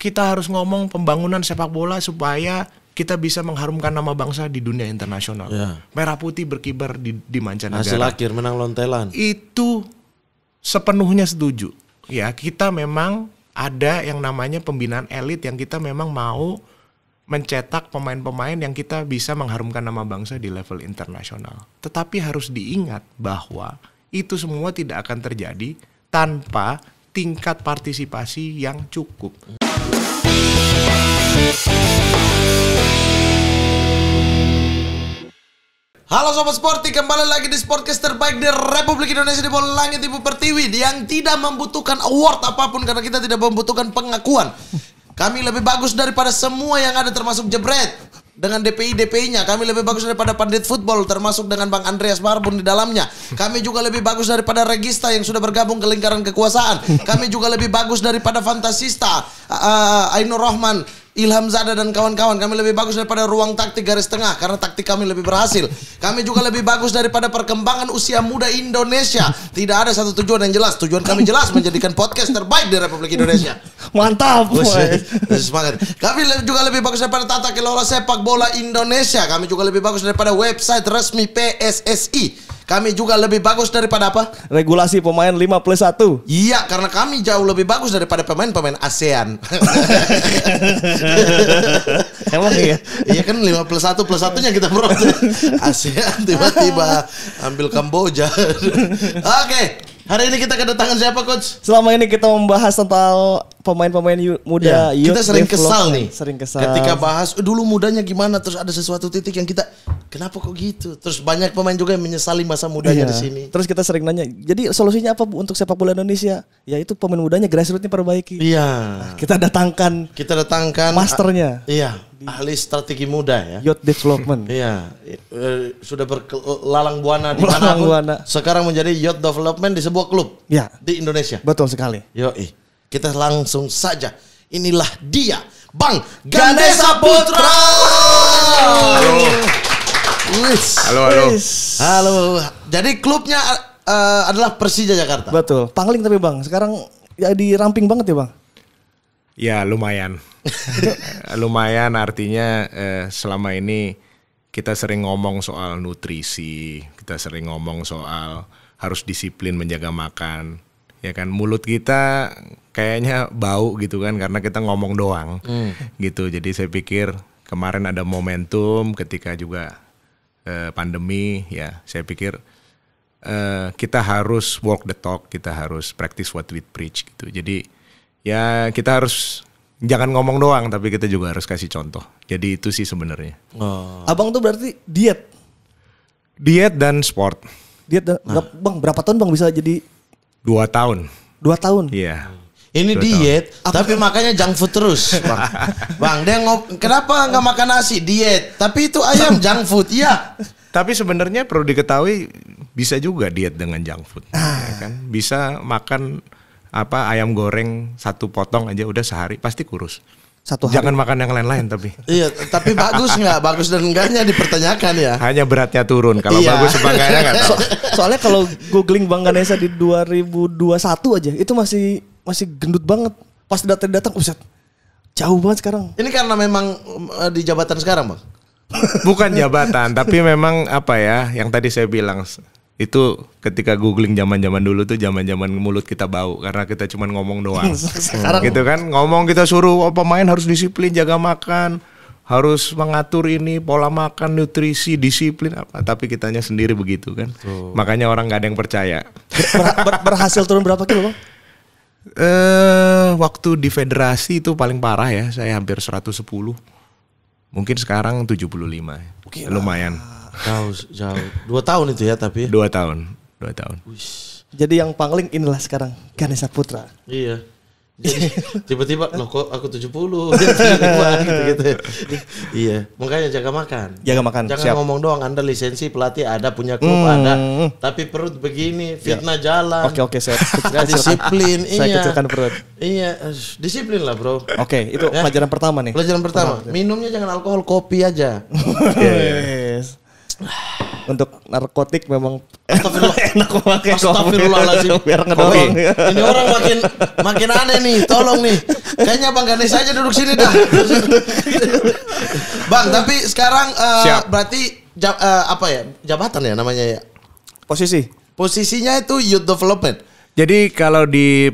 kita harus ngomong pembangunan sepak bola supaya kita bisa mengharumkan nama bangsa di dunia internasional. Merah putih berkibar di mancanegara. Hasil akhir menang lawan Thailand. Itu sepenuhnya setuju. Ya, kita memang ada yang namanya pembinaan elit yang kita memang mau mencetak pemain-pemain yang kita bisa mengharumkan nama bangsa di level internasional. Tetapi harus diingat bahwa itu semua tidak akan terjadi tanpa tingkat partisipasi yang cukup. Halo Sobat Sporty, kembali lagi di Sportcast terbaik di Republik Indonesia di Bola Langit Ibu Pertiwi yang tidak membutuhkan award apapun karena kita tidak membutuhkan pengakuan. Kami lebih bagus daripada semua yang ada termasuk Jebret dengan DPI-DPI-nya. Kami lebih bagus daripada Pandit Football termasuk dengan Bang Andreas Barbun di dalamnya. Kami juga lebih bagus daripada Regista yang sudah bergabung ke lingkaran kekuasaan. Kami juga lebih bagus daripada Fantasista, Ainur Rahman, Ilham Zada dan kawan-kawan. Kami lebih bagus daripada Ruang Taktik Garis Tengah karena taktik kami lebih berhasil. Kami juga lebih bagus daripada perkembangan usia muda Indonesia. Tidak ada satu tujuan yang jelas. Tujuan kami jelas, menjadikan podcast terbaik di Republik Indonesia. Mantap. Semangat. Kami juga lebih bagus daripada tata kelola sepak bola Indonesia. Kami juga lebih bagus daripada website resmi PSSI. Kami juga lebih bagus daripada apa? Regulasi pemain 5+1. Iya, karena kami jauh lebih bagus daripada pemain-pemain ASEAN. Emang iya? Iya kan 5+1 plus satunya kita protes. ASEAN tiba-tiba ambil Kamboja. Oke, hari ini kita kedatangan siapa, Coach? Selama ini kita membahas tentang pemain-pemain muda. Ya, kita sering kesal nih. Sering kesal. Ketika bahas dulu mudanya gimana, terus ada sesuatu titik yang kita kenapa kok gitu? Terus banyak pemain juga yang menyesali masa mudanya di sini. Terus kita sering nanya, jadi solusinya apa Bu untuk sepak bola Indonesia? Ya itu pemain mudanya grassroots-nya perbaiki. Iya. Nah, kita datangkan masternya. Iya, ahli strategi muda ya. Youth development. Iya, sudah berlalang buana di Lalang manapun. buana. Sekarang menjadi youth development di sebuah klub. Ya. Di Indonesia. Betul sekali. Yoi. Kita langsung saja. Inilah dia, Bang Ganesha Putra. Halo. Halo. Jadi klubnya adalah Persija Jakarta. Betul. Pangling tapi Bang, sekarang ya di ramping banget ya Bang. Ya lumayan. Lumayan artinya selama ini kita sering ngomong soal nutrisi, kita sering ngomong soal harus disiplin menjaga makan. Ya kan, mulut kita kayaknya bau gitu kan karena kita ngomong doang gitu. Jadi saya pikir kemarin ada momentum ketika juga pandemi ya, saya pikir kita harus walk the talk, kita harus practice what we preach gitu. Jadi ya kita harus jangan ngomong doang tapi kita juga harus kasih contoh. Jadi itu sih sebenarnya. Abang tuh berarti diet Dan sport. Bang berapa tahun Bang bisa jadi 2 tahun. 2 tahun? Iya. Ini diet, tapi makanya junk food terus, Bang. Bang, dia kenapa nggak makan nasi? Diet, tapi itu ayam junk food, iya. Tapi sebenarnya perlu diketahui bisa juga diet dengan junk food, ya kan? Bisa makan ayam goreng 1 potong aja udah sehari pasti kurus. 1 hari. Jangan makan yang lain-lain tapi. Iya, tapi bagus nggak? Bagus dan enggaknya dipertanyakan ya. Hanya beratnya turun. Kalau Iya. bagus apa enggaknya nggak tahu. Soalnya kalau googling Bang Ganesha di 2021 aja itu masih gendut banget. Pas datang, buset. Jauh banget sekarang. Ini karena memang di jabatan sekarang, Bang. Bukan jabatan, tapi memang yang tadi saya bilang itu ketika googling zaman-zaman dulu tuh zaman-zaman mulut kita bau karena kita cuma ngomong doang. Sekarang gitu kan, ngomong kita suruh pemain harus disiplin jaga makan, harus mengatur ini pola makan, nutrisi, disiplin tapi kitanya sendiri begitu kan. Makanya orang nggak ada yang percaya. berhasil turun berapa kilo Bang? Waktu di federasi itu paling parah ya, saya hampir 110. Mungkin sekarang 75. Lumayan. Jauh. 2 tahun itu ya tapi. 2 tahun. Jadi yang pangling inilah sekarang Ganesha Putra. Iya. Jadi, tiba-tiba loh kok aku 70 gitu. Iya, makanya jaga makan. Jangan siap. ngomong doang, Anda lisensi pelatih ada, punya klub ada, tapi perut begini, fitnah jalan. Oke, saya nggak disiplin. Saya kecilkan perut. Iya, disiplin lah, Bro. Oke, itu pelajaran pertama nih. Pelajaran pertama. Minumnya jangan alkohol, kopi aja. Yes. Untuk narkotik memang Astagfirullah. enak memakai Astagfirullahaladzim. biar ngedorong. Ini orang makin aneh nih. Tolong nih. Kayaknya Bang Ganes aja duduk sini dah. Bang, tapi sekarang berarti jabatan ya namanya ya. Posisinya itu youth development. Jadi kalau di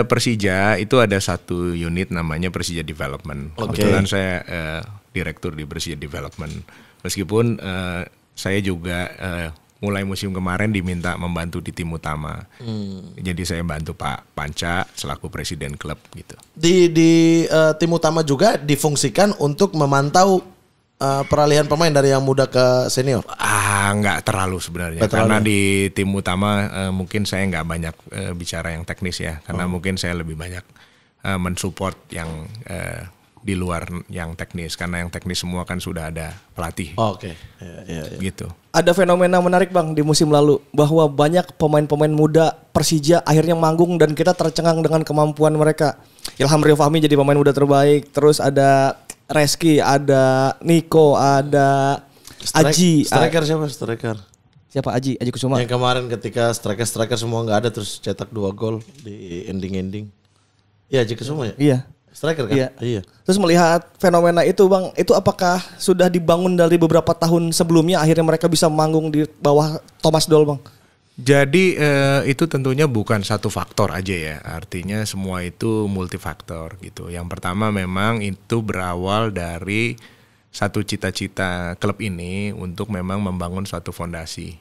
Persija itu ada satu unit namanya Persija Development. Kebetulan saya direktur di Persija Development. Meskipun saya juga mulai musim kemarin diminta membantu di tim utama. Jadi saya bantu Pak Panca selaku presiden klub gitu. Di tim utama juga difungsikan untuk memantau peralihan pemain dari yang muda ke senior. Nggak terlalu sebenarnya. Karena di tim utama mungkin saya nggak banyak bicara yang teknis ya. Karena mungkin saya lebih banyak mensupport yang di luar yang teknis, karena yang teknis semua kan sudah ada pelatih. Oke. Gitu. Ada fenomena menarik Bang di musim lalu bahwa banyak pemain-pemain muda Persija akhirnya manggung dan kita tercengang dengan kemampuan mereka. Ilham Rio Fahmi jadi pemain muda terbaik, terus ada Reski, ada Niko, ada Aji. Striker. Siapa Aji Kusuma? Yang kemarin ketika striker semua nggak ada terus cetak 2 gol di ending. Iya, Aji Kusuma ya? Iya. Striker kan? Iya. Terus melihat fenomena itu Bang, itu apakah sudah dibangun dari beberapa tahun sebelumnya akhirnya mereka bisa manggung di bawah Thomas Doll Bang? Jadi itu tentunya bukan satu faktor aja ya, artinya semua itu multifaktor gitu. Yang pertama memang itu berawal dari satu cita-cita klub ini untuk memang membangun suatu fondasi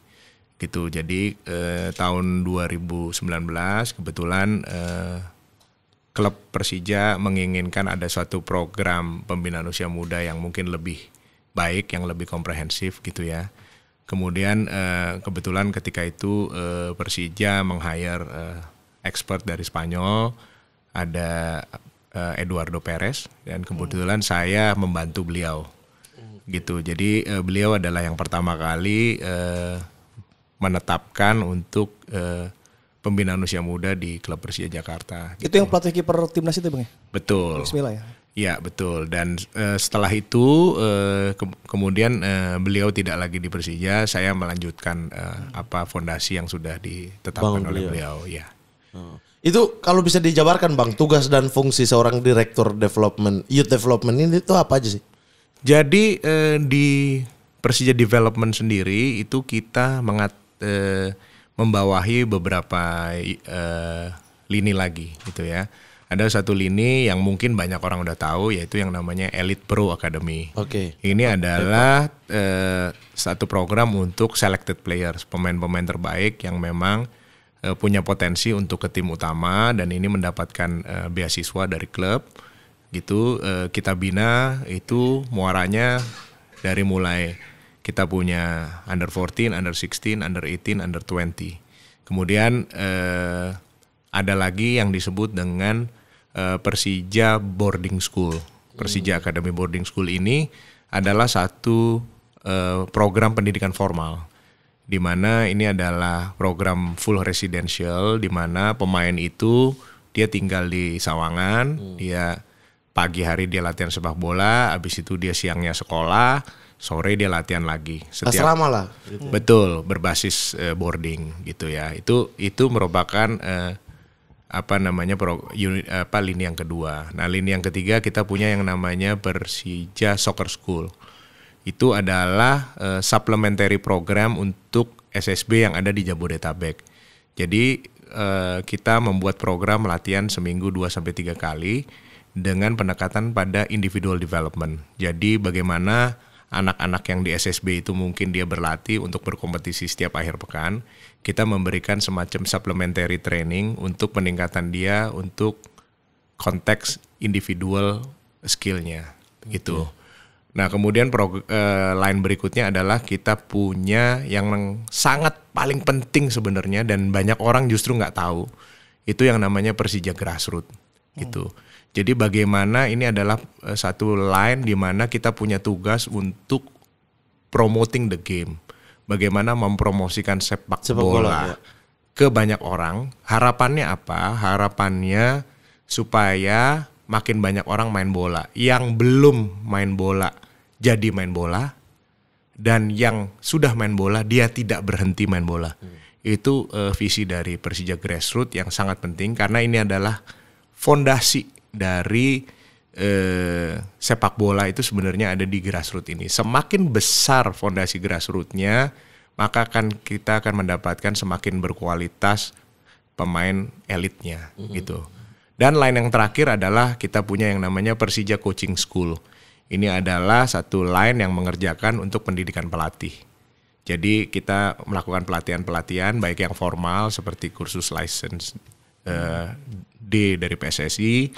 gitu. Jadi tahun 2019 kebetulan klub Persija menginginkan ada suatu program pembinaan usia muda yang mungkin lebih baik, yang lebih komprehensif gitu ya. Kemudian kebetulan ketika itu Persija meng-hire expert dari Spanyol, ada Eduardo Perez, dan kebetulan saya membantu beliau gitu. Jadi beliau adalah yang pertama kali menetapkan untuk pembinaan usia muda di klub Persija Jakarta. Itu yang pelatih kiper timnas itu Bang ya? Betul. Bismillah ya. Ya betul, dan setelah itu kemudian beliau tidak lagi di Persija, saya melanjutkan fondasi yang sudah ditetapkan oleh beliau. Ya. Itu kalau bisa dijabarkan Bang, tugas dan fungsi seorang direktur youth development ini itu apa aja sih? Jadi di Persija Development sendiri itu kita membawahi beberapa lini lagi gitu ya. Ada satu lini yang mungkin banyak orang udah tahu, yaitu yang namanya Elite Pro Academy. Oke. Ini adalah satu program untuk selected players, pemain-pemain terbaik yang memang punya potensi untuk ke tim utama dan ini mendapatkan beasiswa dari klub. Gitu kita bina itu muaranya dari mulai kita punya under 14, under 16, under 18, under 20. Kemudian ada lagi yang disebut dengan Persija Boarding School. Persija Academy Boarding School ini adalah satu program pendidikan formal, di mana ini adalah program full residential, di mana pemain itu dia tinggal di Sawangan, dia pagi hari dia latihan sepak bola, habis itu dia siangnya sekolah, sore dia latihan lagi. Asrama lah. Gitu. Betul, berbasis boarding gitu ya. Itu merupakan lini yang kedua. Nah, lini yang ketiga kita punya yang namanya Persija Soccer School. Itu adalah supplementary program untuk SSB yang ada di Jabodetabek. Jadi kita membuat program latihan seminggu 2-3 kali dengan pendekatan pada individual development. Jadi bagaimana anak-anak yang di SSB itu mungkin dia berlatih untuk berkompetisi setiap akhir pekan, kita memberikan semacam supplementary training untuk peningkatan dia untuk konteks individual skillnya gitu. Nah kemudian line berikutnya adalah kita punya yang sangat paling penting sebenarnya dan banyak orang justru nggak tahu, itu yang namanya Persija Grassroots gitu. Jadi bagaimana ini adalah satu line di mana kita punya tugas untuk promoting the game. Bagaimana mempromosikan sepak bola ke banyak orang. Harapannya apa? Harapannya supaya makin banyak orang main bola. Yang belum main bola jadi main bola. dan yang sudah main bola dia tidak berhenti main bola. Itu visi dari Persija Grassroots yang sangat penting karena ini adalah fondasi dari sepak bola itu sebenarnya ada di grassroots ini. Semakin besar fondasi grassrootsnya, maka kita akan mendapatkan semakin berkualitas pemain elitnya gitu. Dan lain yang terakhir adalah kita punya yang namanya Persija Coaching School. Ini adalah satu line yang mengerjakan untuk pendidikan pelatih. Jadi kita melakukan pelatihan-pelatihan baik yang formal seperti kursus license D dari PSSI,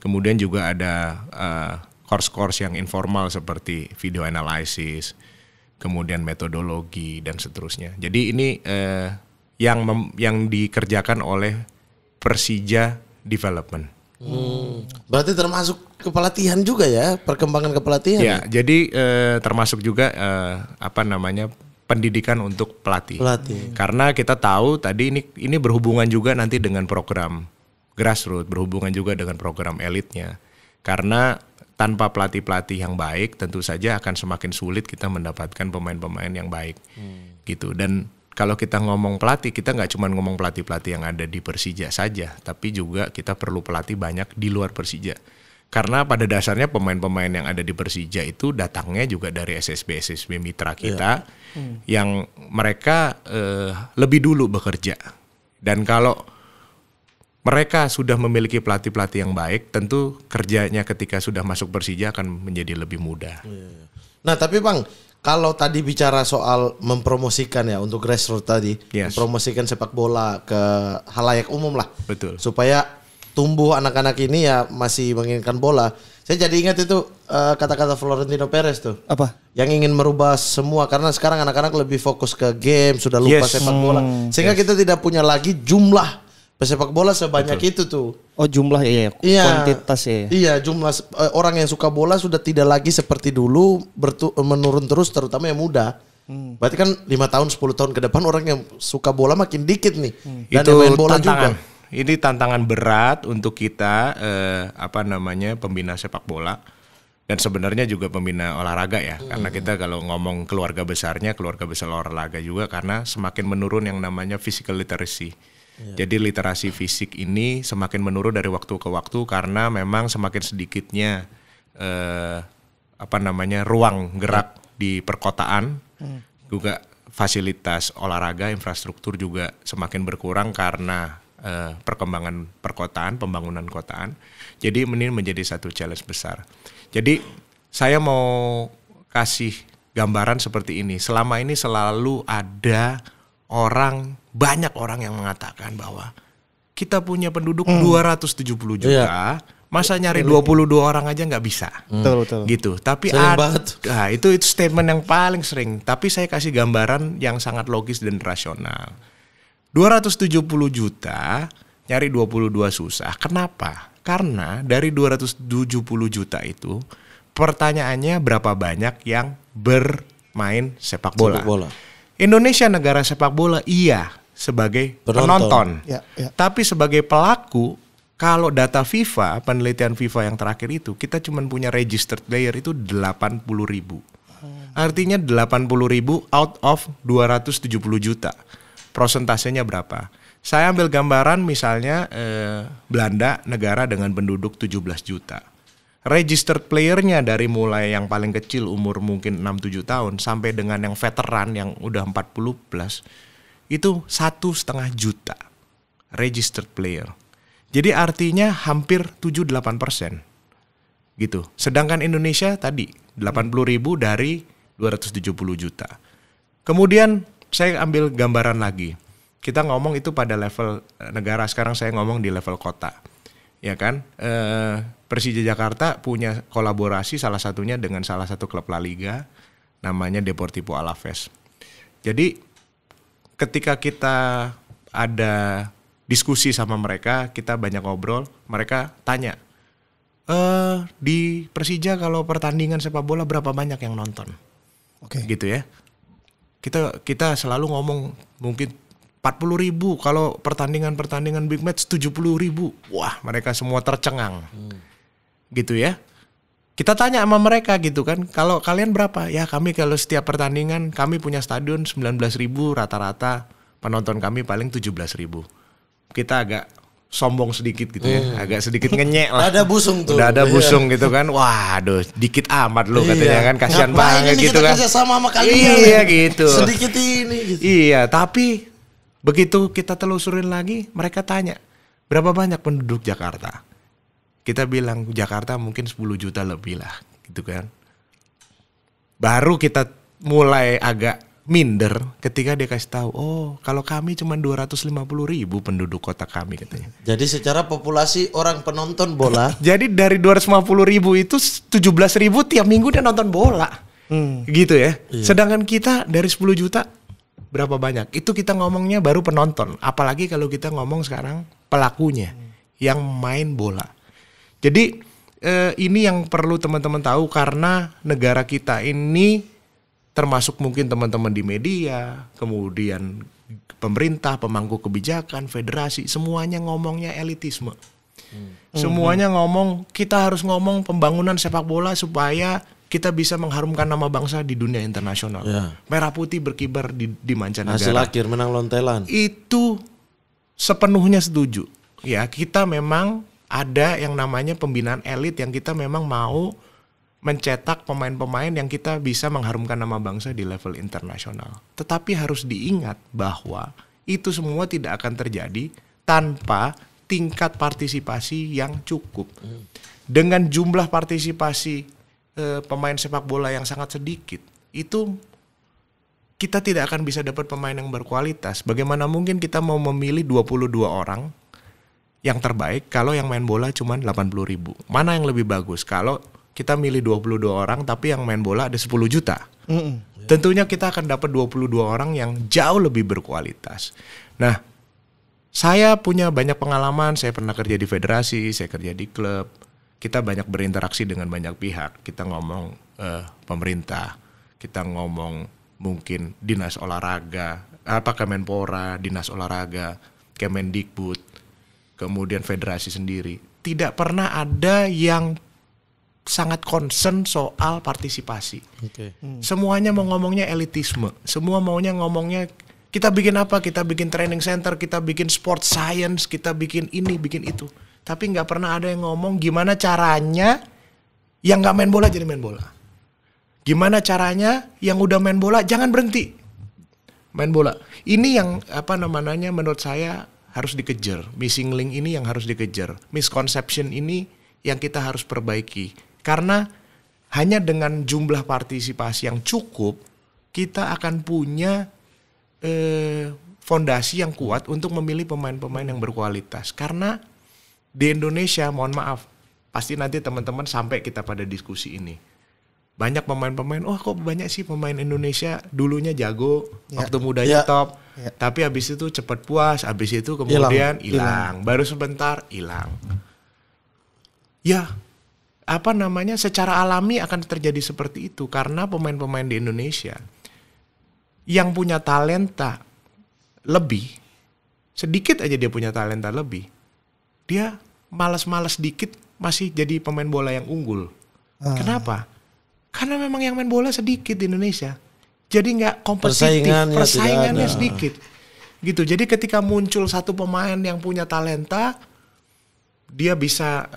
kemudian juga ada course-course yang informal seperti video analysis, kemudian metodologi dan seterusnya. Jadi ini yang dikerjakan oleh Persija Development. Berarti termasuk kepelatihan juga ya, perkembangan kepelatihan. Ya, jadi termasuk juga pendidikan untuk pelatih. Karena kita tahu tadi ini berhubungan juga nanti dengan program grassroots, berhubungan juga dengan program elitnya. Karena tanpa pelatih-pelatih yang baik, tentu saja akan semakin sulit kita mendapatkan pemain-pemain yang baik, gitu. Dan kalau kita ngomong pelatih, kita nggak cuma ngomong pelatih-pelatih yang ada di Persija saja, tapi juga kita perlu pelatih banyak di luar Persija. Karena pada dasarnya pemain-pemain yang ada di Persija itu datangnya juga dari SSB mitra kita, yang mereka lebih dulu bekerja. Dan kalau mereka sudah memiliki pelatih-pelatih yang baik, tentu kerjanya ketika sudah masuk Persija akan menjadi lebih mudah. Nah tapi Bang, kalau tadi bicara soal mempromosikan ya untuk grassroots tadi, mempromosikan sepak bola ke halayak umum lah. Betul. Supaya tumbuh anak-anak ini ya masih menginginkan bola. Saya jadi ingat itu kata-kata Florentino Perez tuh. Apa? Yang ingin merubah semua karena sekarang anak-anak lebih fokus ke game, sudah lupa sepak bola. Sehingga kita tidak punya lagi jumlah pesepak bola sebanyak itu tuh. Oh jumlah kuantitas ya. Iya, jumlah orang yang suka bola sudah tidak lagi seperti dulu menurun terus, terutama yang muda. Berarti kan 5 tahun 10 tahun ke depan orang yang suka bola makin dikit nih. Dan itu yang main bola tantangan. juga. Ini tantangan berat untuk kita pembina sepak bola dan sebenarnya juga pembina olahraga ya. Karena kita kalau ngomong keluarga besar olahraga juga karena semakin menurun yang namanya physical literacy. Jadi literasi fisik ini semakin menurun dari waktu ke waktu karena memang semakin sedikitnya ruang gerak di perkotaan, juga fasilitas olahraga, infrastruktur juga semakin berkurang karena perkembangan perkotaan, pembangunan kotaan. Jadi ini menjadi satu challenge besar. Jadi saya mau kasih gambaran seperti ini. Selama ini selalu ada banyak orang yang mengatakan bahwa kita punya penduduk 270 juta, masa nyari 22 orang aja nggak bisa. Betul. Gitu. Tapi itu statement yang paling sering. Tapi saya kasih gambaran yang sangat logis dan rasional. 270 juta nyari 22 susah. Kenapa? Karena dari 270 juta itu pertanyaannya berapa banyak yang bermain sepak bola. Indonesia negara sepak bola sebagai penonton. Tapi sebagai pelaku, kalau data FIFA, penelitian FIFA yang terakhir itu, kita cuma punya registered player itu 80.000. Artinya 80.000 out of 270 juta. Prosentasenya berapa? Saya ambil gambaran misalnya Belanda, negara dengan penduduk 17 juta. Registered playernya dari mulai yang paling kecil umur mungkin 6-7 tahun sampai dengan yang veteran yang udah 40 plus itu 1,5 juta registered player. Jadi artinya hampir 7-8% gitu. Sedangkan Indonesia tadi 80.000 dari 270 juta. Kemudian saya ambil gambaran lagi. Kita ngomong itu pada level negara, sekarang saya ngomong di level kota. Ya kan? Persija Jakarta punya kolaborasi salah satunya dengan salah satu klub La Liga namanya Deportivo Alaves. Jadi ketika kita ada diskusi sama mereka, kita banyak ngobrol, mereka tanya, di Persija kalau pertandingan sepak bola berapa banyak yang nonton? Gitu ya. Kita selalu ngomong mungkin 40.000, kalau pertandingan big match 70.000. Wah, mereka semua tercengang. Gitu ya. kita tanya sama mereka gitu kan, kalau kalian berapa? Ya kami kalau setiap pertandingan kami punya stadion 19.000 rata-rata, penonton kami paling 17.000. Kita agak sombong sedikit gitu ya, agak sedikit ngenyek lah. Ada busung tuh. Udah ada busung gitu kan, waduh dikit amat lu katanya kan, kasihan banget gitu kan. Kita kerja sama kalian. Iya gitu. Sedikit ini gitu. Iya, tapi begitu kita telusurin lagi, mereka tanya, berapa banyak penduduk Jakarta? Kita bilang Jakarta mungkin 10 juta lebih lah gitu kan. Baru kita mulai agak minder ketika dia kasih tahu, oh kalau kami cuma 250.000 penduduk kota kami katanya. Jadi secara populasi orang penonton bola. Jadi dari 250.000 itu 17.000 tiap minggu dia nonton bola. Gitu ya. Iya. Sedangkan kita dari 10 juta berapa banyak? Itu kita ngomongnya baru penonton. Apalagi kalau kita ngomong sekarang pelakunya yang main bola. Jadi ini yang perlu teman-teman tahu karena negara kita ini termasuk mungkin teman-teman di media, kemudian pemerintah, pemangku kebijakan, federasi, semuanya ngomongnya elitisme. Semuanya ngomong, kita harus ngomong pembangunan sepak bola supaya kita bisa mengharumkan nama bangsa di dunia internasional. Ya. Merah putih berkibar di mancanegara. Hasil akhir menang lawan Thailand. Itu sepenuhnya setuju. Ya, kita memang ada yang namanya pembinaan elit yang kita memang mau mencetak pemain-pemain yang kita bisa mengharumkan nama bangsa di level internasional. Tetapi harus diingat bahwa itu semua tidak akan terjadi tanpa tingkat partisipasi yang cukup. Dengan jumlah partisipasi pemain sepak bola yang sangat sedikit, itu kita tidak akan bisa dapat pemain yang berkualitas. Bagaimana mungkin kita mau memilih 22 orang yang terbaik kalau yang main bola cuma 80.000. Mana yang lebih bagus? Kalau kita milih 22 orang tapi yang main bola ada 10 juta. Tentunya kita akan dapat 22 orang yang jauh lebih berkualitas. Nah, saya punya banyak pengalaman, saya pernah kerja di federasi, saya kerja di klub. Kita banyak berinteraksi dengan banyak pihak. Kita ngomong pemerintah, kita ngomong mungkin dinas olahraga, Kemenpora, dinas olahraga, Kemendikbud, kemudian federasi sendiri. Tidak pernah ada yang sangat concern soal partisipasi. Semuanya mau ngomongnya elitisme. Semua maunya ngomongnya kita bikin apa? Kita bikin training center, kita bikin sport science, kita bikin ini, bikin itu. Tapi nggak pernah ada yang ngomong gimana caranya yang nggak main bola jadi main bola. Gimana caranya yang udah main bola jangan berhenti main bola. Ini yang menurut saya harus dikejar. Missing link ini yang harus dikejar. Misconception ini yang kita harus perbaiki. Karena hanya dengan jumlah partisipasi yang cukup, kita akan punya fondasi yang kuat untuk memilih pemain-pemain yang berkualitas. Karena di Indonesia, mohon maaf, pasti nanti teman-teman sampai kita pada diskusi ini. Banyak pemain-pemain, kok banyak sih pemain Indonesia dulunya jago, waktu mudanya top. Tapi habis itu cepat puas, habis itu kemudian hilang. Baru sebentar hilang. Ya, secara alami akan terjadi seperti itu karena pemain-pemain di Indonesia yang punya talenta lebih, sedikit aja dia punya talenta lebih, dia malas-malas dikit masih jadi pemain bola yang unggul. Kenapa? Karena memang yang main bola sedikit di Indonesia. Jadi nggak kompetitif, persaingannya sedikit. Gitu. Jadi ketika muncul satu pemain yang punya talenta, dia bisa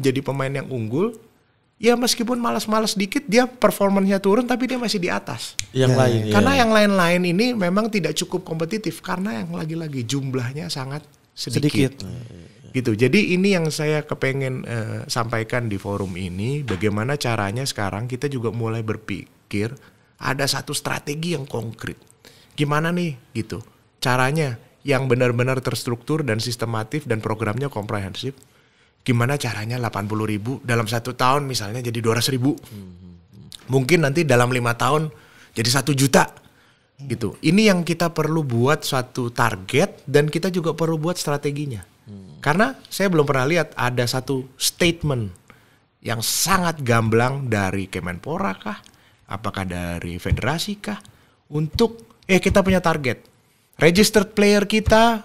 jadi pemain yang unggul. Ya meskipun malas-malas dikit, dia performanya turun tapi dia masih di atas. Yang lain. Karena yang lain-lain ini memang tidak cukup kompetitif karena yang lagi-lagi jumlahnya sangat sedikit. Gitu. Jadi ini yang saya kepengen sampaikan di forum ini, bagaimana caranya sekarang kita juga mulai berpikir ada satu strategi yang konkret. Gimana nih gitu. Caranya yang benar-benar terstruktur dan sistematif dan programnya komprehensif. Gimana caranya 80.000 dalam 1 tahun misalnya jadi 200.000. Mungkin nanti dalam 5 tahun jadi 1 juta. Gitu. Ini yang kita perlu buat suatu target dan kita juga perlu buat strateginya. Karena saya belum pernah lihat ada satu statement yang sangat gamblang dari Kemenpora kah, apakah dari federasi kah, untuk kita punya target. Registered player kita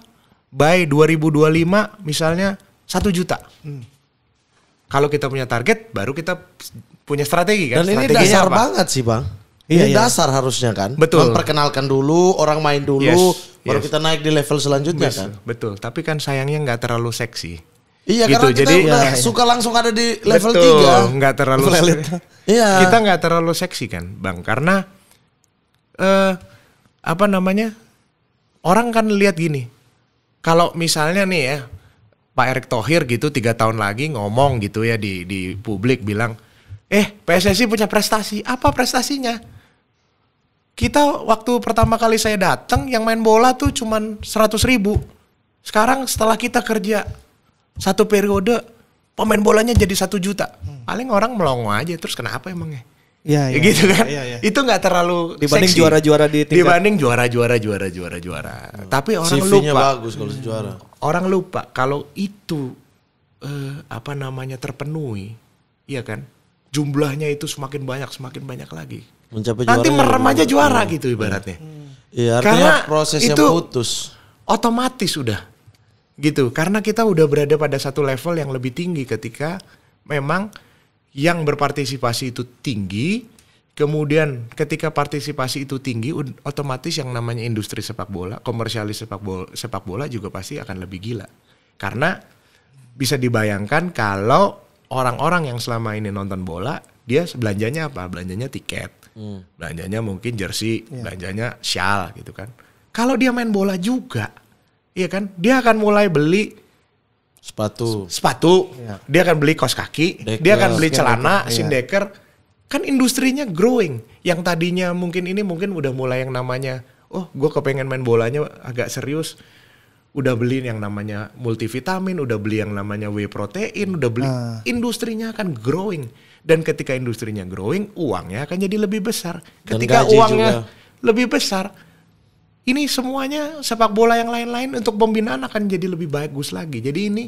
by 2025 misalnya 1 juta. Kalau kita punya target, baru kita punya strategi kan. Dan ini Strateginya dasar apa? banget sih Bang. Iya, Ini iya. dasar harusnya kan. Betul. Memperkenalkan dulu, orang main dulu, Yes, baru yes. kita naik di level selanjutnya Betul, kan. betul. Tapi kan sayangnya nggak terlalu seksi. Iya Gitu, karena kita jadi- udah Iya, iya. suka langsung ada di level Betul, 3. nggak terlalu Level elit. Iya. Kita nggak terlalu seksi kan, Bang, karena apa namanya, orang kan lihat gini, kalau misalnya nih ya Pak Erick Thohir gitu 3 tahun lagi ngomong gitu ya di publik bilang, PSSI punya prestasi, apa prestasinya? Kita waktu pertama kali saya datang yang main bola tuh cuman 100.000. Sekarang setelah kita kerja 1 periode pemain bolanya jadi 1 juta. Paling orang melongo aja, terus kenapa emangnya? Iya, Ya gitu kan. Iya, iya. Itu nggak terlalu Dibanding seksi. juara-juara di tingkat- Dibanding juara. Tapi orang CV-nya lupa. bagus kalau juara. Orang lupa kalau itu apa namanya terpenuhi, iya kan? Jumlahnya itu semakin banyak lagi. Mencapai Nanti juaranya merem lebih aja banyak. juara gitu ibaratnya. Iya, artinya Karena proses yang itu- putus. Otomatis udah gitu. Karena kita udah berada pada satu level yang lebih tinggi ketika memang yang berpartisipasi itu tinggi. Kemudian ketika partisipasi itu tinggi, otomatis yang namanya industri sepak bola, komersialis sepak bola juga pasti akan lebih gila. Karena bisa dibayangkan kalau orang-orang yang selama ini nonton bola, dia belanjanya apa? Belanjanya tiket, belanjanya mungkin jersey, belanjanya shawl gitu kan. Kalau dia main bola juga, iya kan? Dia akan mulai beli sepatu, dia akan beli kaos kaki, Deker, dia akan beli celana, iya. sindeker. Kan industrinya growing. Yang tadinya mungkin udah mulai yang namanya, gue kepengen main bolanya agak serius. Udah beli yang namanya multivitamin, udah beli yang namanya whey protein, udah beli. Industrinya akan growing. Dan ketika industrinya growing, uangnya akan jadi lebih besar. Dan Ketika gaji uangnya juga. lebih besar, ini semuanya sepak bola yang lain-lain untuk pembinaan akan jadi lebih bagus lagi. Jadi ini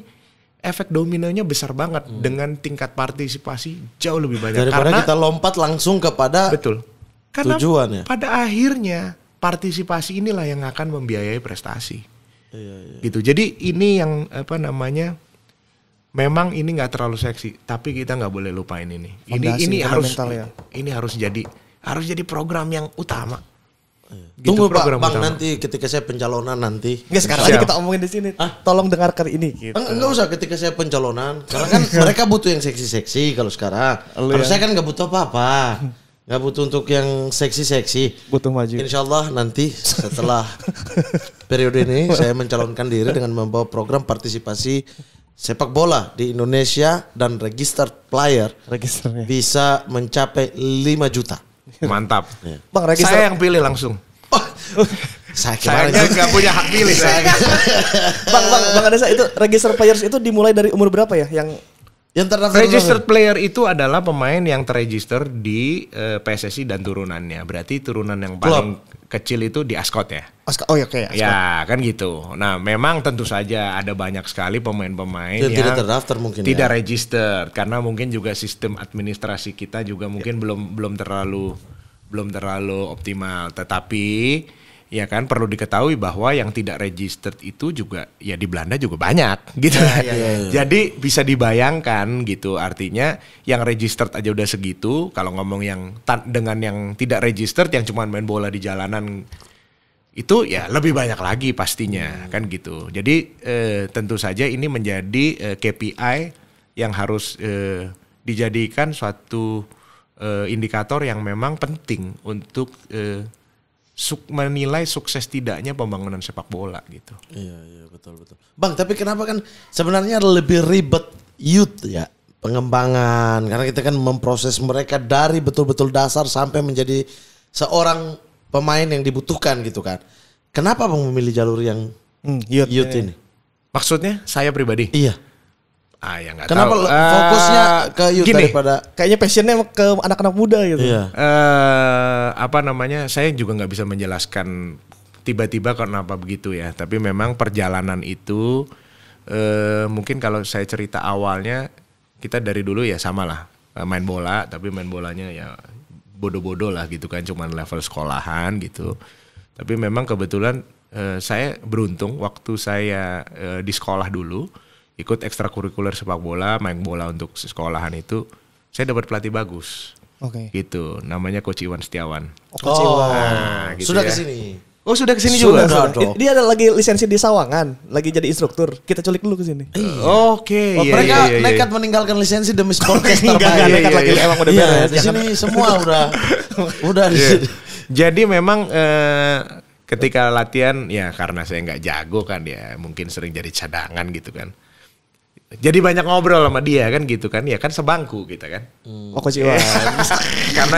efek dominonya besar banget dengan tingkat partisipasi jauh lebih banyak. Daripada kita lompat langsung kepada Betul. Karena tujuannya. pada akhirnya partisipasi inilah yang akan membiayai prestasi. Gitu. Jadi ini yang apa namanya, memang ini nggak terlalu seksi, tapi kita nggak boleh lupain ini. Fondasi Ini harus fundamental ya. ini harus jadi program yang utama. Gitu, Tunggu Pak, program Bang, utama. nanti ketika saya pencalonan nanti. Enggak, sekarang Siap. aja kita omongin di sini. Tolong dengarkan ini gitu. Enggak usah ketika saya pencalonan. Karena kan mereka butuh yang seksi-seksi kalau sekarang. Kalau saya kan nggak butuh apa-apa. Nggak butuh untuk yang seksi-seksi. Butuh maju. Insya Allah nanti setelah periode ini saya mencalonkan diri dengan membawa program partisipasi sepak bola di Indonesia dan registered player Registernya. bisa mencapai 5 juta. Mantap. Bang, register. Saya yang pilih langsung. Saya kemarin Sayangnya nggak punya hak pilih saya. Bang Adesa, itu register players itu dimulai dari umur berapa ya? Yang terdaftar Registered player itu adalah pemain yang terregister di PSSI dan turunannya. Berarti turunan yang paling kecil itu di Ascot ya. Oh ya, kayak. Ya kan gitu. Nah memang tentu saja ada banyak sekali pemain-pemain Yang yang tidak terdaftar mungkin tidak ya. register karena mungkin juga sistem administrasi kita juga mungkin belum terlalu optimal. Tetapi ya kan perlu diketahui bahwa yang tidak registered itu juga ya di Belanda juga banyak gitu. Jadi bisa dibayangkan gitu, artinya yang registered aja udah segitu, kalau ngomong yang dengan yang tidak registered yang cuma main bola di jalanan itu ya lebih banyak lagi pastinya kan gitu. Jadi tentu saja ini menjadi KPI yang harus dijadikan suatu indikator yang memang penting untuk menilai sukses tidaknya pembangunan sepak bola gitu. Iya betul. Bang, tapi kenapa kan sebenarnya lebih ribet youth ya pengembangan, karena kita kan memproses mereka dari betul-betul dasar sampai menjadi seorang pemain yang dibutuhkan gitu kan. Kenapa Bang memilih jalur yang youth ini? Maksudnya saya pribadi? Iya. Ya nggak Kenapa tahu. fokusnya ke youth gini, daripada kayaknya passionnya ke anak-anak muda gitu. Iya. apa namanya, saya juga nggak bisa menjelaskan tiba-tiba kenapa begitu ya. Tapi memang perjalanan itu mungkin kalau saya cerita awalnya, kita dari dulu ya sama lah main bola, tapi main bolanya ya bodoh-bodoh lah gitu kan, cuman level sekolahan gitu. Tapi memang kebetulan saya beruntung waktu saya di sekolah dulu ikut ekstrakurikuler sepak bola, main bola untuk sekolahan itu, saya dapat pelatih bagus. Oke. Gitu, namanya Coach Iwan Setiawan. Coach Iwan. Nah, gitu Sudah ya. kesini. Oh sudah kesini Sudah, juga? sudah. Dia ada lagi lisensi di Sawangan, lagi jadi instruktur. Kita culik dulu ke sini. Oke, Oh, iya, mereka iya, iya. nekat meninggalkan lisensi demi sportcaster. Enggak, nekat lagi. Emang udah Iya, beres. di sini semua udah di Iya. sini. Jadi memang ketika latihan ya karena saya nggak jago kan ya mungkin sering jadi cadangan gitu kan. Jadi banyak ngobrol sama dia kan gitu kan ya kan sebangku kita kan. Oh, Coach Iwan. Karena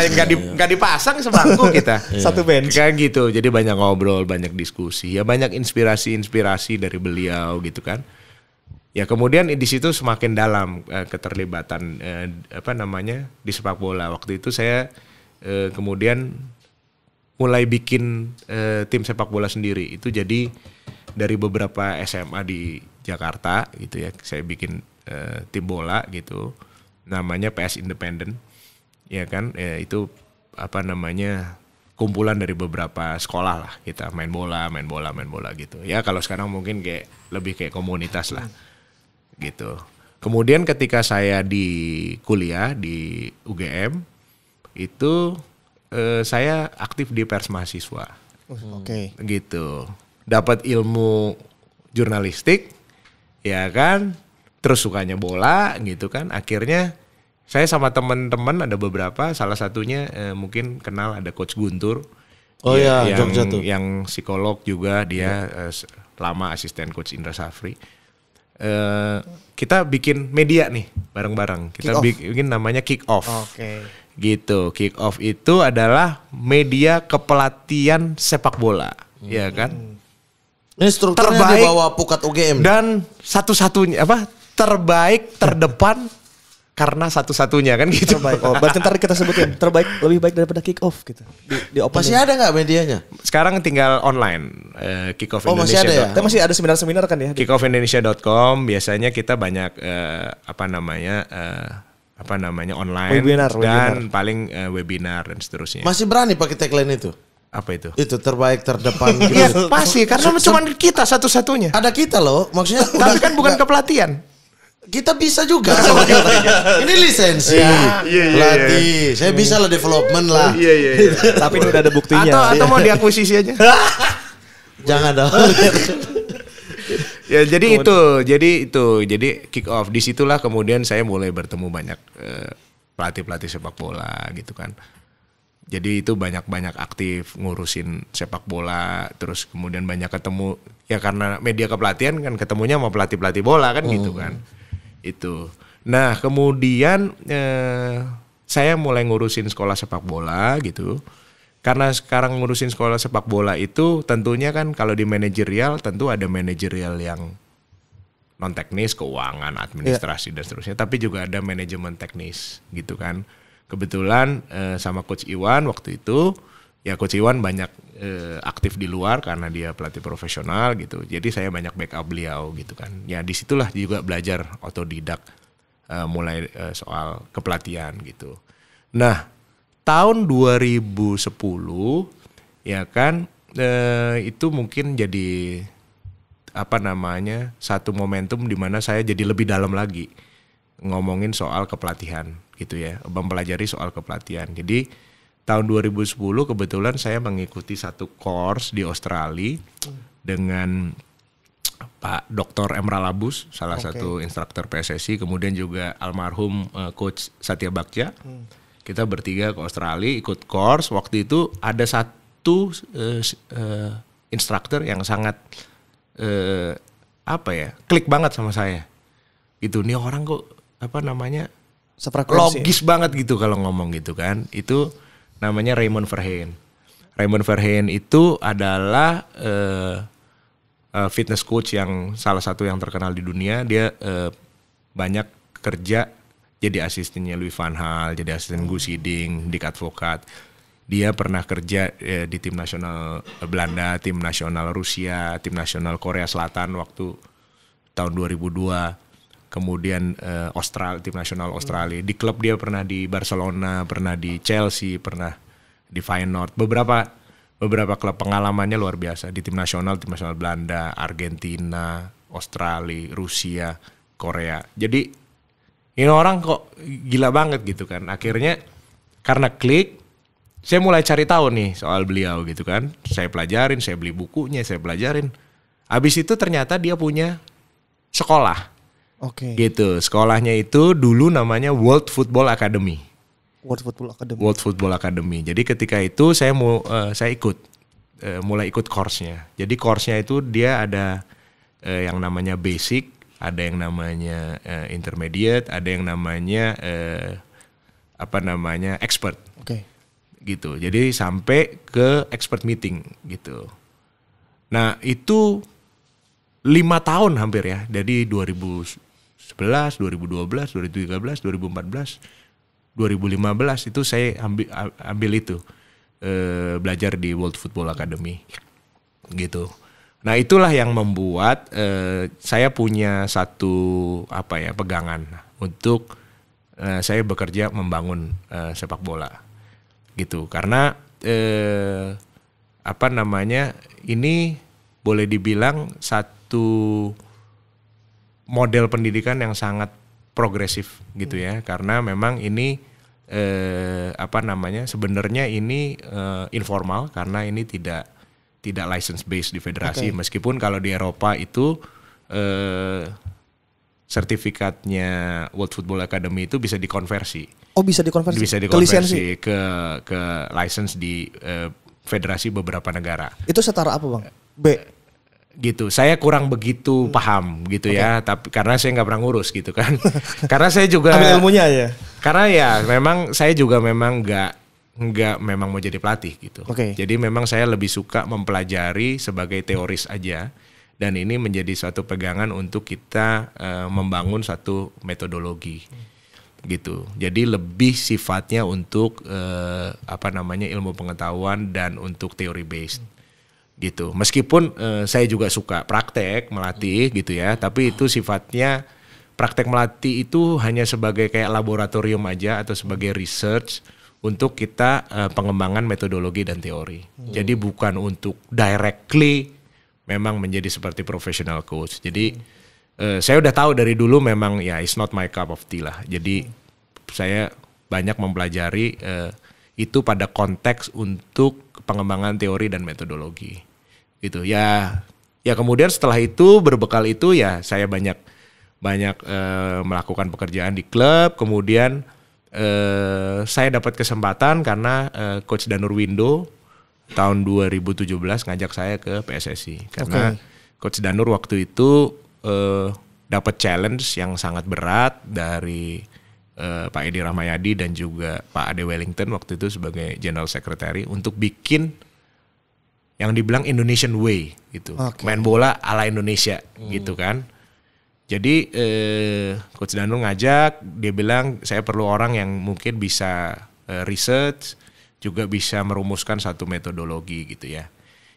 nggak dipasang sebangku kita. Satu bench. Kayak gitu. Jadi banyak ngobrol, banyak diskusi, ya banyak inspirasi dari beliau gitu kan. Ya kemudian di situ semakin dalam keterlibatan di sepak bola. Waktu itu saya kemudian mulai bikin tim sepak bola sendiri. Itu jadi dari beberapa SMA di Jakarta gitu ya. Saya bikin tim bola gitu. Namanya PS Independen. Ya kan, itu kumpulan dari beberapa sekolah lah kita main bola gitu. Ya kalau sekarang mungkin lebih kayak komunitas lah. Gitu. Kemudian ketika saya di kuliah di UGM itu saya aktif di pers mahasiswa. Oke. Gitu. Dapat ilmu jurnalistik, ya kan. Terus sukanya bola, gitu kan. Akhirnya saya sama teman-teman ada beberapa. Salah satunya mungkin kenal ada Coach Guntur. Oh iya, yang, Jogja tuh. yang psikolog juga dia lama asisten Coach Indra Safri. Kita bikin media nih bareng-bareng. Kita bikin namanya Kick Off. Oke. Gitu. Kick Off itu adalah media kepelatihan sepak bola, ya kan? Ini strukturnya Terbaik di bawah Pukat UGM. Dan satu-satunya terbaik terdepan karena satu-satunya kan gitu. Terbaik. Oh, berarti ntar kita sebutin terbaik, lebih baik daripada Kick Off gitu. Di open. Masih ada nggak medianya? Sekarang tinggal online. Kick Off Oh, masih ada ya? Kita masih ada seminar-seminar kan ya? kickoffindonesia.com biasanya kita banyak online dan paling webinar dan seterusnya. Masih berani pakai tagline itu? Apa itu? Itu terbaik terdepan gitu. Iya pasti karena cuma kita satu-satunya. Ada kita loh, maksudnya Tapi kan bukan kepelatihan. kita bisa juga. Ini lisensi, pelatih. Saya bisa lah development lah. Iya. Tapi ini udah ada buktinya. Atau mau diakuisisi aja. Jangan dong. Ya jadi kick off disitulah kemudian saya mulai bertemu banyak pelatih sepak bola gitu kan. Jadi itu banyak aktif ngurusin sepak bola, terus kemudian banyak ketemu ya karena media kepelatihan kan ketemunya sama pelatih bola kan gitu kan. Itu. Nah kemudian saya mulai ngurusin sekolah sepak bola gitu. Karena sekarang ngurusin sekolah sepak bola itu tentunya kan kalau di manajerial tentu ada manajerial yang non teknis, keuangan, administrasi dan seterusnya, tapi juga ada manajemen teknis gitu kan. Kebetulan sama Coach Iwan waktu itu ya Coach Iwan banyak aktif di luar karena dia pelatih profesional gitu. Jadi saya banyak backup beliau gitu kan. Ya disitulah juga belajar otodidak mulai soal kepelatihan gitu. Nah tahun 2010 ya kan itu mungkin jadi satu momentum di mana saya jadi lebih dalam lagi ngomongin soal kepelatihan gitu ya, mempelajari soal kepelatihan. Jadi tahun 2010 kebetulan saya mengikuti satu course di Australia dengan Pak Dr. Emral Abus, salah satu instruktur PSSI, kemudian juga almarhum Coach Satya Bagja. Kita bertiga ke Australia ikut course. Waktu itu ada satu instruktur yang sangat klik banget sama saya. Itu nih orang kok logis banget gitu kalau ngomong gitu kan. Itu namanya Raymond Verheyen. Raymond Verheyen itu adalah fitness coach yang salah satu yang terkenal di dunia. Dia banyak kerja jadi asistennya Louis van Gaal, jadi asisten Gus Hiddink, Dick Advocaat. Dia pernah kerja di tim nasional Belanda, tim nasional Rusia, tim nasional Korea Selatan waktu tahun 2002. Kemudian tim nasional Australia. Di klub dia pernah di Barcelona, pernah di Chelsea, pernah di Feyenoord. Beberapa klub pengalamannya luar biasa di tim nasional Belanda, Argentina, Australia, Rusia. Korea. Jadi ini orang kok gila banget gitu kan. Akhirnya karena klik, saya mulai cari tahu nih soal beliau gitu kan. Saya pelajarin, saya beli bukunya, saya pelajarin. Habis itu ternyata dia punya sekolah. Oke. Gitu. Sekolahnya itu dulu namanya World Football Academy. World Football Academy. World Football Academy. Jadi ketika itu saya mulai ikut course-nya. Jadi course-nya itu dia ada yang namanya basic, ada yang namanya intermediate, ada yang namanya expert. Oke. Gitu. Jadi sampai ke expert meeting gitu. Nah, itu 5 tahun hampir ya. Jadi 2011, 2012, 2013, 2014 2015 itu saya ambil itu belajar di World Football Academy gitu. Nah itulah yang membuat saya punya satu pegangan untuk saya bekerja membangun sepak bola gitu. Karena ini boleh dibilang satu model pendidikan yang sangat progresif gitu ya, karena memang ini sebenarnya ini informal karena ini tidak license based di federasi. Meskipun kalau di Eropa itu sertifikatnya World Football Academy itu bisa dikonversi. Oh, bisa dikonversi. Bisa dikonversi ke license di federasi beberapa negara. Itu setara apa, Bang? B. Gitu, saya kurang begitu paham gitu ya, tapi karena saya nggak pernah ngurus gitu kan, karena saya juga ambil ilmunya ya. Karena ya memang saya juga memang nggak memang mau jadi pelatih gitu. Jadi memang saya lebih suka mempelajari sebagai teoris aja, dan ini menjadi suatu pegangan untuk kita membangun satu metodologi gitu. Jadi lebih sifatnya untuk ilmu pengetahuan dan untuk teori based. Gitu. Meskipun saya juga suka praktek melatih gitu ya, tapi itu sifatnya praktek melatih itu hanya sebagai kayak laboratorium aja atau sebagai research untuk kita pengembangan metodologi dan teori. Jadi bukan untuk directly memang menjadi seperti professional coach. Jadi saya udah tahu dari dulu memang ya it's not my cup of tea lah. Jadi saya banyak mempelajari itu pada konteks untuk pengembangan teori dan metodologi gitu ya. Kemudian setelah itu berbekal itu ya saya banyak melakukan pekerjaan di klub. Kemudian saya dapat kesempatan karena Coach Danur Windo tahun 2017 ngajak saya ke PSSI karena Coach Danur waktu itu dapat challenge yang sangat berat dari Pak Edi Rahmayadi dan juga Pak Ade Wellington waktu itu sebagai General Secretary untuk bikin yang dibilang Indonesian Way gitu, main bola ala Indonesia gitu kan. Jadi Coach Danur ngajak, dia bilang saya perlu orang yang mungkin bisa research, juga bisa merumuskan satu metodologi gitu ya.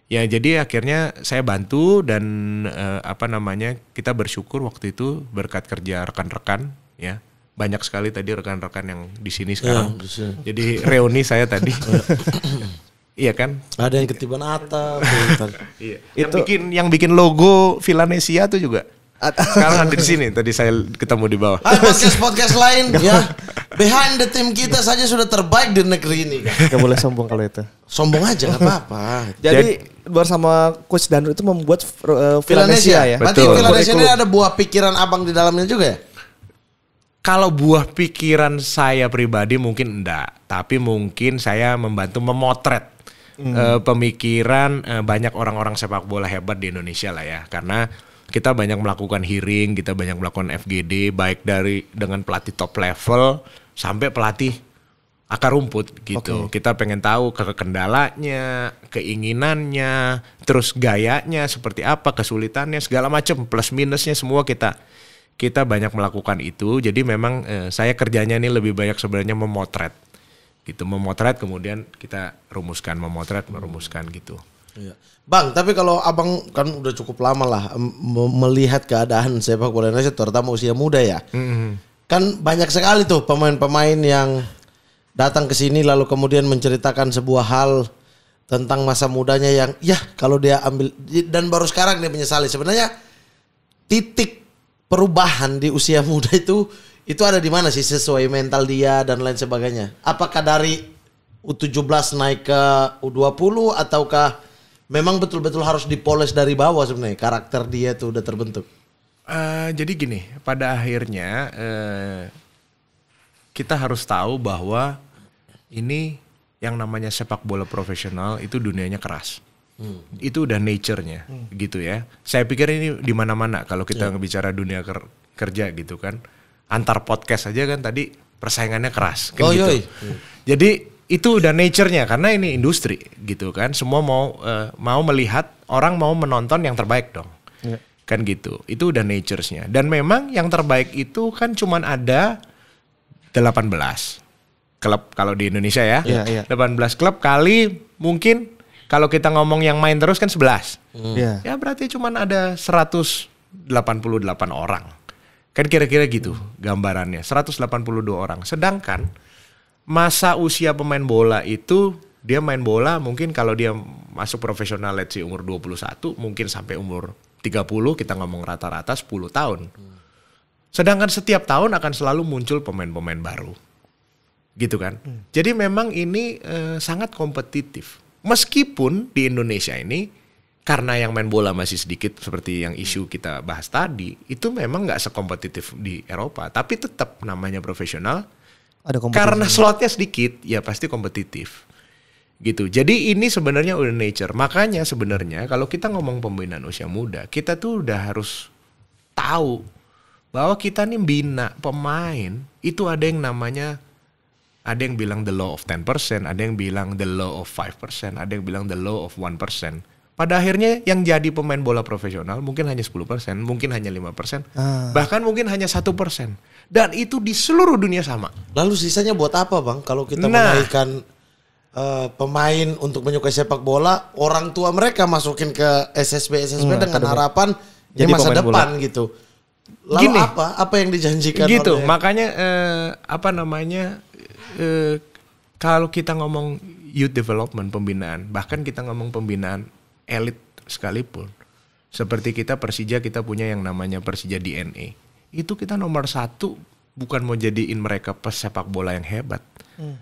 Ya jadi akhirnya saya bantu dan kita bersyukur waktu itu berkat kerja rekan-rekan ya. Banyak sekali tadi rekan-rekan yang di sini sekarang. Jadi reuni saya tadi. Iya kan? Ada yang ketiban atap. Iya. Yang bikin logo Villanesia tuh juga. Sekarang ada di sini. Tadi saya ketemu di bawah. Podcast lain ya. Behind the team kita saja sudah terbaik di negeri ini. Gak boleh sombong kalau itu. Sombong aja gak apa-apa. Jadi bersama Coach Danur itu membuat Villanesia ya. Berarti Villanesia ini ada buah pikiran abang di dalamnya juga ya? Kalau buah pikiran saya pribadi mungkin enggak, tapi mungkin saya membantu memotret pemikiran banyak orang-orang sepak bola hebat di Indonesia lah ya. Karena kita banyak melakukan hearing, kita banyak melakukan FGD, baik dengan pelatih top level sampai pelatih akar rumput gitu. Kita pengen tahu kendalanya, keinginannya, terus gayanya seperti apa, kesulitannya, segala macam, plus minusnya semua kita banyak melakukan itu. Jadi memang saya kerjanya ini lebih banyak sebenarnya memotret gitu, memotret kemudian kita rumuskan, merumuskan gitu. Iya. Bang, tapi kalau abang kan udah cukup lama lah melihat keadaan sepak bola Indonesia terutama usia muda ya. Kan banyak sekali tuh pemain-pemain yang datang ke sini lalu kemudian menceritakan sebuah hal tentang masa mudanya yang ya kalau dia ambil dan baru sekarang dia menyesali. Sebenarnya titik perubahan di usia muda itu ada di mana sih sesuai mental dia dan lain sebagainya? Apakah dari U17 naik ke U20 ataukah memang betul-betul harus dipoles dari bawah sebenarnya karakter dia tuh udah terbentuk? Jadi gini, pada akhirnya kita harus tahu bahwa ini yang namanya sepak bola profesional itu dunianya keras. Itu udah nature-nya gitu ya. Saya pikir ini di mana-mana kalau kita bicara dunia kerja gitu kan. Antar podcast aja kan tadi persaingannya keras kan gitu. Jadi itu udah nature-nya karena ini industri gitu kan. Semua mau melihat, orang mau menonton yang terbaik dong. Kan gitu. Itu udah nature-nya. Dan memang yang terbaik itu kan cuman ada 18 klub kalau di Indonesia ya. 18 klub kali mungkin kalau kita ngomong yang main terus kan 11. Ya berarti cuman ada 188 orang. Kan kira-kira gitu gambarannya. 182 orang. Sedangkan masa usia pemain bola itu dia main bola mungkin kalau dia masuk profesional let's say umur 21 mungkin sampai umur 30 kita ngomong rata-rata 10 tahun. Sedangkan setiap tahun akan selalu muncul pemain-pemain baru. Gitu kan. Jadi memang ini sangat kompetitif. Meskipun di Indonesia ini karena yang main bola masih sedikit seperti yang isu kita bahas tadi, itu memang nggak sekompetitif di Eropa, tapi tetap namanya profesional. Ada karena slotnya sedikit, ya pasti kompetitif. Gitu. Jadi ini sebenarnya udah nature. Makanya sebenarnya kalau kita ngomong pembinaan usia muda, kita tuh udah harus tahu bahwa kita nih bina pemain itu ada yang namanya ada yang bilang the law of 10%, ada yang bilang the law of 5%, ada yang bilang the law of 1%. Pada akhirnya yang jadi pemain bola profesional mungkin hanya 10%, mungkin hanya 5%, bahkan mungkin hanya 1%. Dan itu di seluruh dunia sama. Lalu sisanya buat apa bang? Kalau kita menaikkan pemain untuk menyukai sepak bola, orang tua mereka masukin ke SSB dengan harapan jadi masa depan bola. Gitu. Lalu gini, apa yang dijanjikan? Gitu, makanya kalau kita ngomong youth development, pembinaan, bahkan kita ngomong pembinaan elit sekalipun, seperti kita Persija, kita punya yang namanya Persija DNA. Itu kita nomor 1 bukan mau jadiin mereka pesepak bola yang hebat.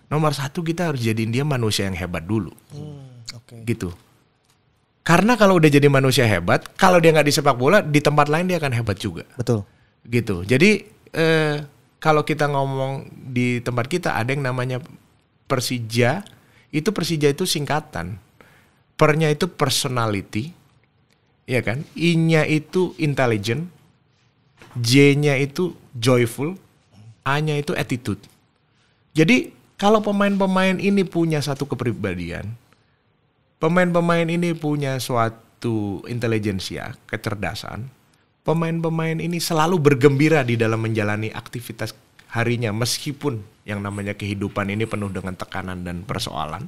Nomor 1 kita harus jadiin dia manusia yang hebat dulu. Gitu. Karena kalau udah jadi manusia hebat, kalau dia nggak di sepak bola, di tempat lain dia akan hebat juga. Betul. Gitu. Jadi kalau kita ngomong di tempat kita ada yang namanya Persija, Persija itu singkatan. Per-nya itu personality, ya kan? I-nya itu intelligent, J-nya itu joyful, A-nya itu attitude. Jadi kalau pemain-pemain ini punya satu kepribadian, pemain-pemain ini punya suatu intelijensia, kecerdasan, pemain-pemain ini selalu bergembira di dalam menjalani aktivitas harinya meskipun yang namanya kehidupan ini penuh dengan tekanan dan persoalan.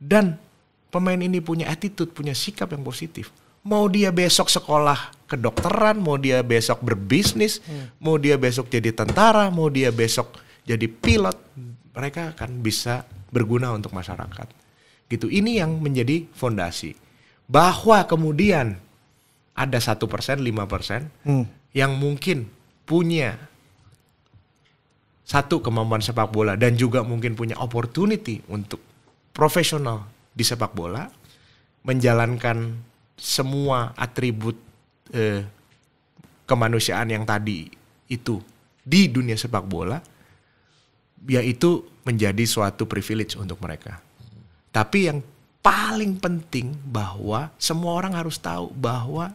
Dan pemain ini punya attitude, punya sikap yang positif. Mau dia besok sekolah kedokteran, mau dia besok berbisnis, mau dia besok jadi tentara, mau dia besok jadi pilot, mereka akan bisa berguna untuk masyarakat. Gitu. Ini yang menjadi fondasi. Bahwa kemudian ada 1%, 5% yang mungkin punya satu kemampuan sepak bola dan juga mungkin punya opportunity untuk profesional di sepak bola, menjalankan semua atribut kemanusiaan yang tadi itu di dunia sepak bola, yaitu menjadi suatu privilege untuk mereka. Tapi yang paling penting bahwa semua orang harus tahu bahwa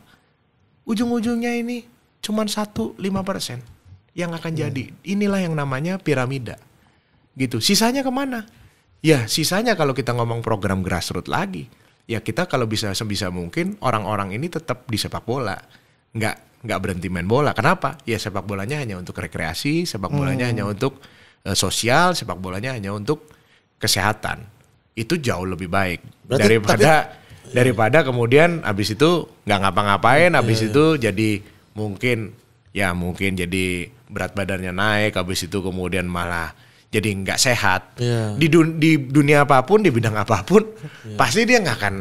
ujung-ujungnya ini cuma 1-5% yang akan jadi. Inilah yang namanya piramida. Gitu. Sisanya kemana? Ya sisanya kalau kita ngomong program grassroots lagi, ya kita kalau bisa sebisa mungkin orang-orang ini tetap di sepak bola. Nggak berhenti main bola. Kenapa? Ya sepak bolanya hanya untuk rekreasi, sepak bolanya hanya untuk sosial, sepak bolanya hanya untuk kesehatan. Itu jauh lebih baik. Berarti, daripada kemudian abis itu nggak ngapa-ngapain, abis itu jadi mungkin jadi berat badannya naik, abis itu kemudian malah jadi nggak sehat. Di dunia apapun, di bidang apapun, pasti dia nggak akan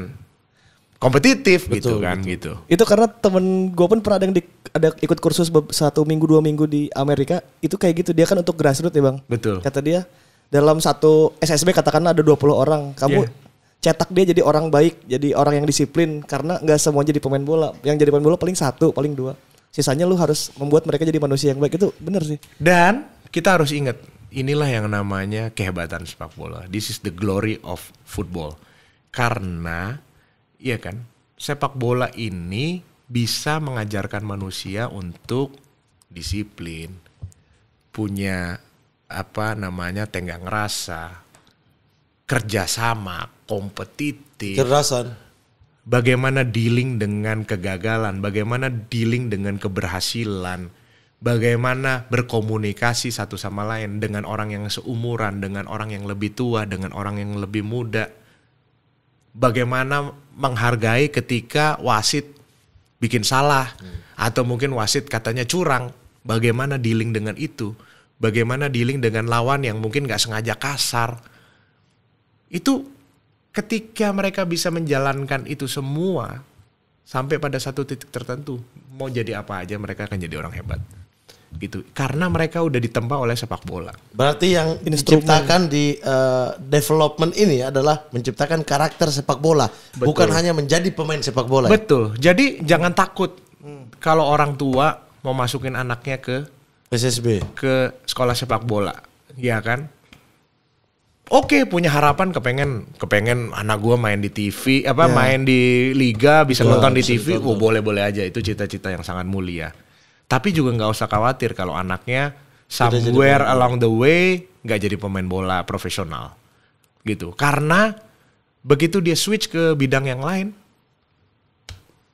kompetitif. Betul, gitu kan. Betul. Gitu. Itu karena temen gue pun pernah ada yang ada ikut kursus 1 minggu 2 minggu di Amerika, itu kayak gitu, dia kan untuk grassroots ya Bang. Betul. Kata dia dalam satu SSB katakanlah ada 20 orang, kamu cetak dia jadi orang baik, jadi orang yang disiplin, karena nggak semua jadi pemain bola. Yang jadi pemain bola paling 1, paling 2. Sisanya lu harus membuat mereka jadi manusia yang baik. Itu bener sih. Dan kita harus ingat, inilah yang namanya kehebatan sepak bola. This is the glory of football. Karena, iya kan, sepak bola ini bisa mengajarkan manusia untuk disiplin, punya tenggang rasa, kerjasama, kompetitif, Kecerdasan. bagaimana dealing dengan kegagalan, bagaimana dealing dengan keberhasilan, bagaimana berkomunikasi satu sama lain dengan orang yang seumuran, dengan orang yang lebih tua, dengan orang yang lebih muda. Bagaimana menghargai ketika wasit bikin salah atau mungkin wasit katanya curang. Bagaimana dealing dengan itu? Bagaimana dealing dengan lawan yang mungkin gak sengaja kasar? Itu ketika mereka bisa menjalankan itu semua sampai pada satu titik tertentu, mau jadi apa aja mereka akan jadi orang hebat. Gitu. Karena mereka udah ditempa oleh sepak bola. Berarti yang diciptakan di development ini adalah menciptakan karakter sepak bola. Betul. Bukan hanya menjadi pemain sepak bola. Betul. Jadi jangan takut kalau orang tua mau masukin anaknya ke SSB. sekolah sepak bola. Ya kan? Oke, punya harapan kepengen anak gua main di TV, main di liga, bisa nonton di TV. Oh, boleh-boleh aja, itu cita-cita yang sangat mulia. Tapi juga nggak usah khawatir kalau anaknya somewhere along the way nggak jadi pemain bola profesional, gitu. Karena begitu dia switch ke bidang yang lain,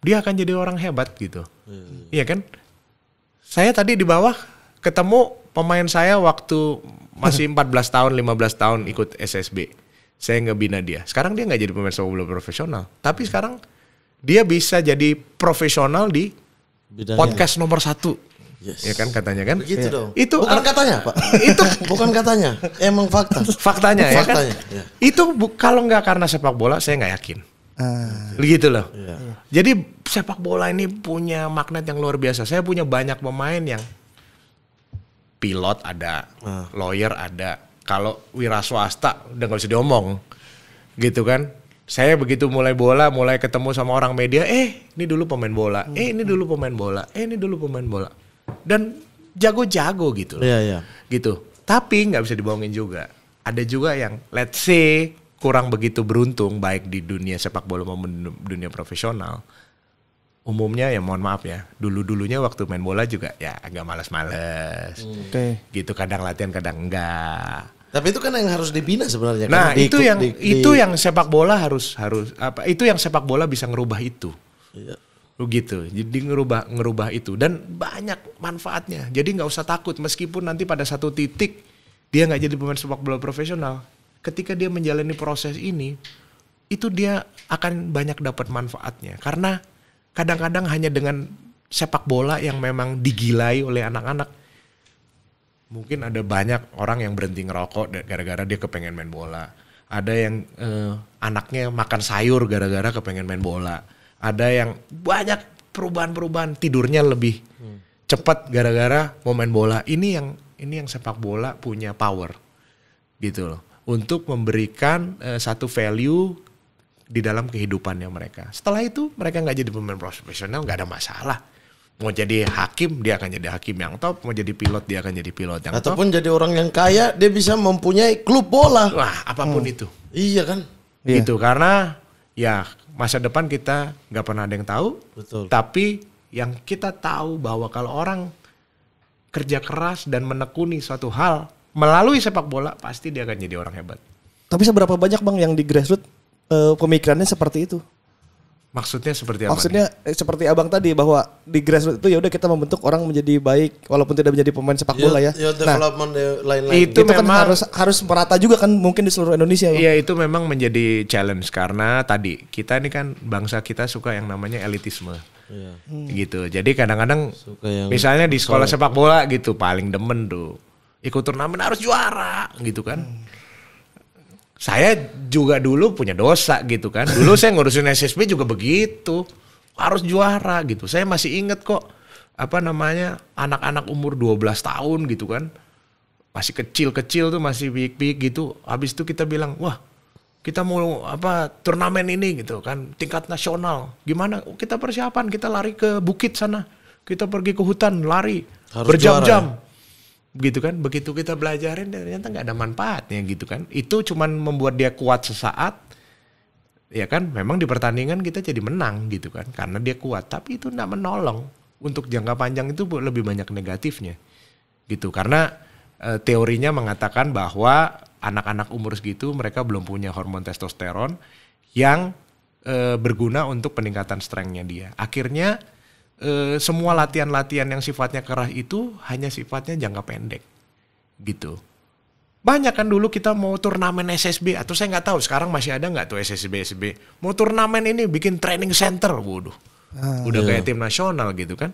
dia akan jadi orang hebat, gitu. Iya kan? Saya tadi di bawah ketemu pemain saya waktu masih 14 tahun, 15 tahun ikut SSB. Saya ngebina dia. Sekarang dia nggak jadi pemain sepak bola profesional, tapi sekarang dia bisa jadi profesional di Bidangnya. Podcast nomor 1, Yes. ya kan katanya kan? Begitu dong. Itu bukan katanya, Pak. Itu bukan katanya, emang fakta. faktanya ya kan? Ya. Itu kalau nggak karena sepak bola saya nggak yakin. Begitu loh. Ya. Jadi sepak bola ini punya magnet yang luar biasa. Saya punya banyak pemain yang pilot ada, lawyer ada. Kalau wira swasta udah nggak bisa diomong, gitu kan? Saya begitu mulai bola, mulai ketemu sama orang media, ini dulu pemain bola, ini dulu pemain bola, ini dulu pemain bola. Dan jago-jago gitu loh. Iya. Gitu. Tapi nggak bisa dibohongin juga. Ada juga yang let's say kurang begitu beruntung baik di dunia sepak bola maupun dunia profesional. Umumnya ya mohon maaf ya, dulunya waktu main bola juga ya agak malas-malas. Gitu, kadang latihan kadang enggak. Tapi itu kan yang harus dibina sebenarnya. Nah, itu yang sepak bola harus itu yang sepak bola bisa ngerubah itu. Iya. Gitu. Jadi ngerubah itu dan banyak manfaatnya. Jadi nggak usah takut meskipun nanti pada satu titik dia nggak jadi pemain sepak bola profesional. Ketika dia menjalani proses ini, itu dia akan banyak dapat manfaatnya. Karena kadang-kadang hanya dengan sepak bola yang memang digilai oleh anak-anak. Mungkin ada banyak orang yang berhenti ngerokok gara-gara dia kepengen main bola. Ada yang anaknya makan sayur gara-gara kepengen main bola. Ada yang banyak perubahan-perubahan, tidurnya lebih cepat gara-gara mau main bola. Ini yang sepak bola punya power, gitu loh, untuk memberikan satu value di dalam kehidupannya mereka. Setelah itu mereka nggak jadi pemain profesional, nggak ada masalah. Mau jadi hakim, dia akan jadi hakim yang top. Mau jadi pilot, dia akan jadi pilot yang top. Ataupun jadi orang yang kaya, dia bisa mempunyai klub bola. Wah, apapun itu. Iya kan? Gitu, karena ya masa depan kita nggak pernah ada yang tahu. Betul. Tapi yang kita tahu bahwa kalau orang kerja keras dan menekuni suatu hal melalui sepak bola, pasti dia akan jadi orang hebat. Tapi seberapa banyak Bang yang di grassroots pemikirannya seperti itu? Maksudnya seperti apa? Maksudnya seperti abang tadi bahwa di grassroots itu ya udah kita membentuk orang menjadi baik walaupun tidak menjadi pemain sepak bola ya. Development lain-lain. Itu kan memang harus merata juga kan mungkin di seluruh Indonesia. Iya, itu memang menjadi challenge karena tadi kita ini kan bangsa kita suka yang namanya elitisme. Iya. Gitu. Jadi kadang-kadang misalnya di sekolah sepak bola gitu paling demen tuh ikut turnamen harus juara gitu kan. Saya juga dulu punya dosa gitu kan. Dulu saya ngurusin SSB juga begitu. Harus juara gitu. Saya masih inget kok anak-anak umur 12 tahun gitu kan. Masih kecil-kecil tuh, masih pik-pik gitu. Habis itu kita bilang, wah kita mau turnamen ini gitu kan, tingkat nasional. Gimana? Kita persiapan, kita lari ke bukit sana. Kita pergi ke hutan, lari berjam-jam. Gitu kan, begitu kita belajarin ternyata nggak ada manfaatnya gitu kan. Itu cuman membuat dia kuat sesaat, ya kan. Memang di pertandingan kita jadi menang gitu kan, karena dia kuat. Tapi itu nggak menolong. Untuk jangka panjang itu lebih banyak negatifnya gitu. Karena teorinya mengatakan bahwa anak-anak umur segitu mereka belum punya hormon testosteron yang berguna untuk peningkatan strength-nya dia. Akhirnya semua latihan-latihan yang sifatnya keras itu hanya sifatnya jangka pendek gitu. Banyak kan dulu kita mau turnamen SSB, atau saya nggak tahu sekarang masih ada nggak tuh SSB. Mau turnamen ini bikin training center, waduh, udah kayak tim nasional gitu kan.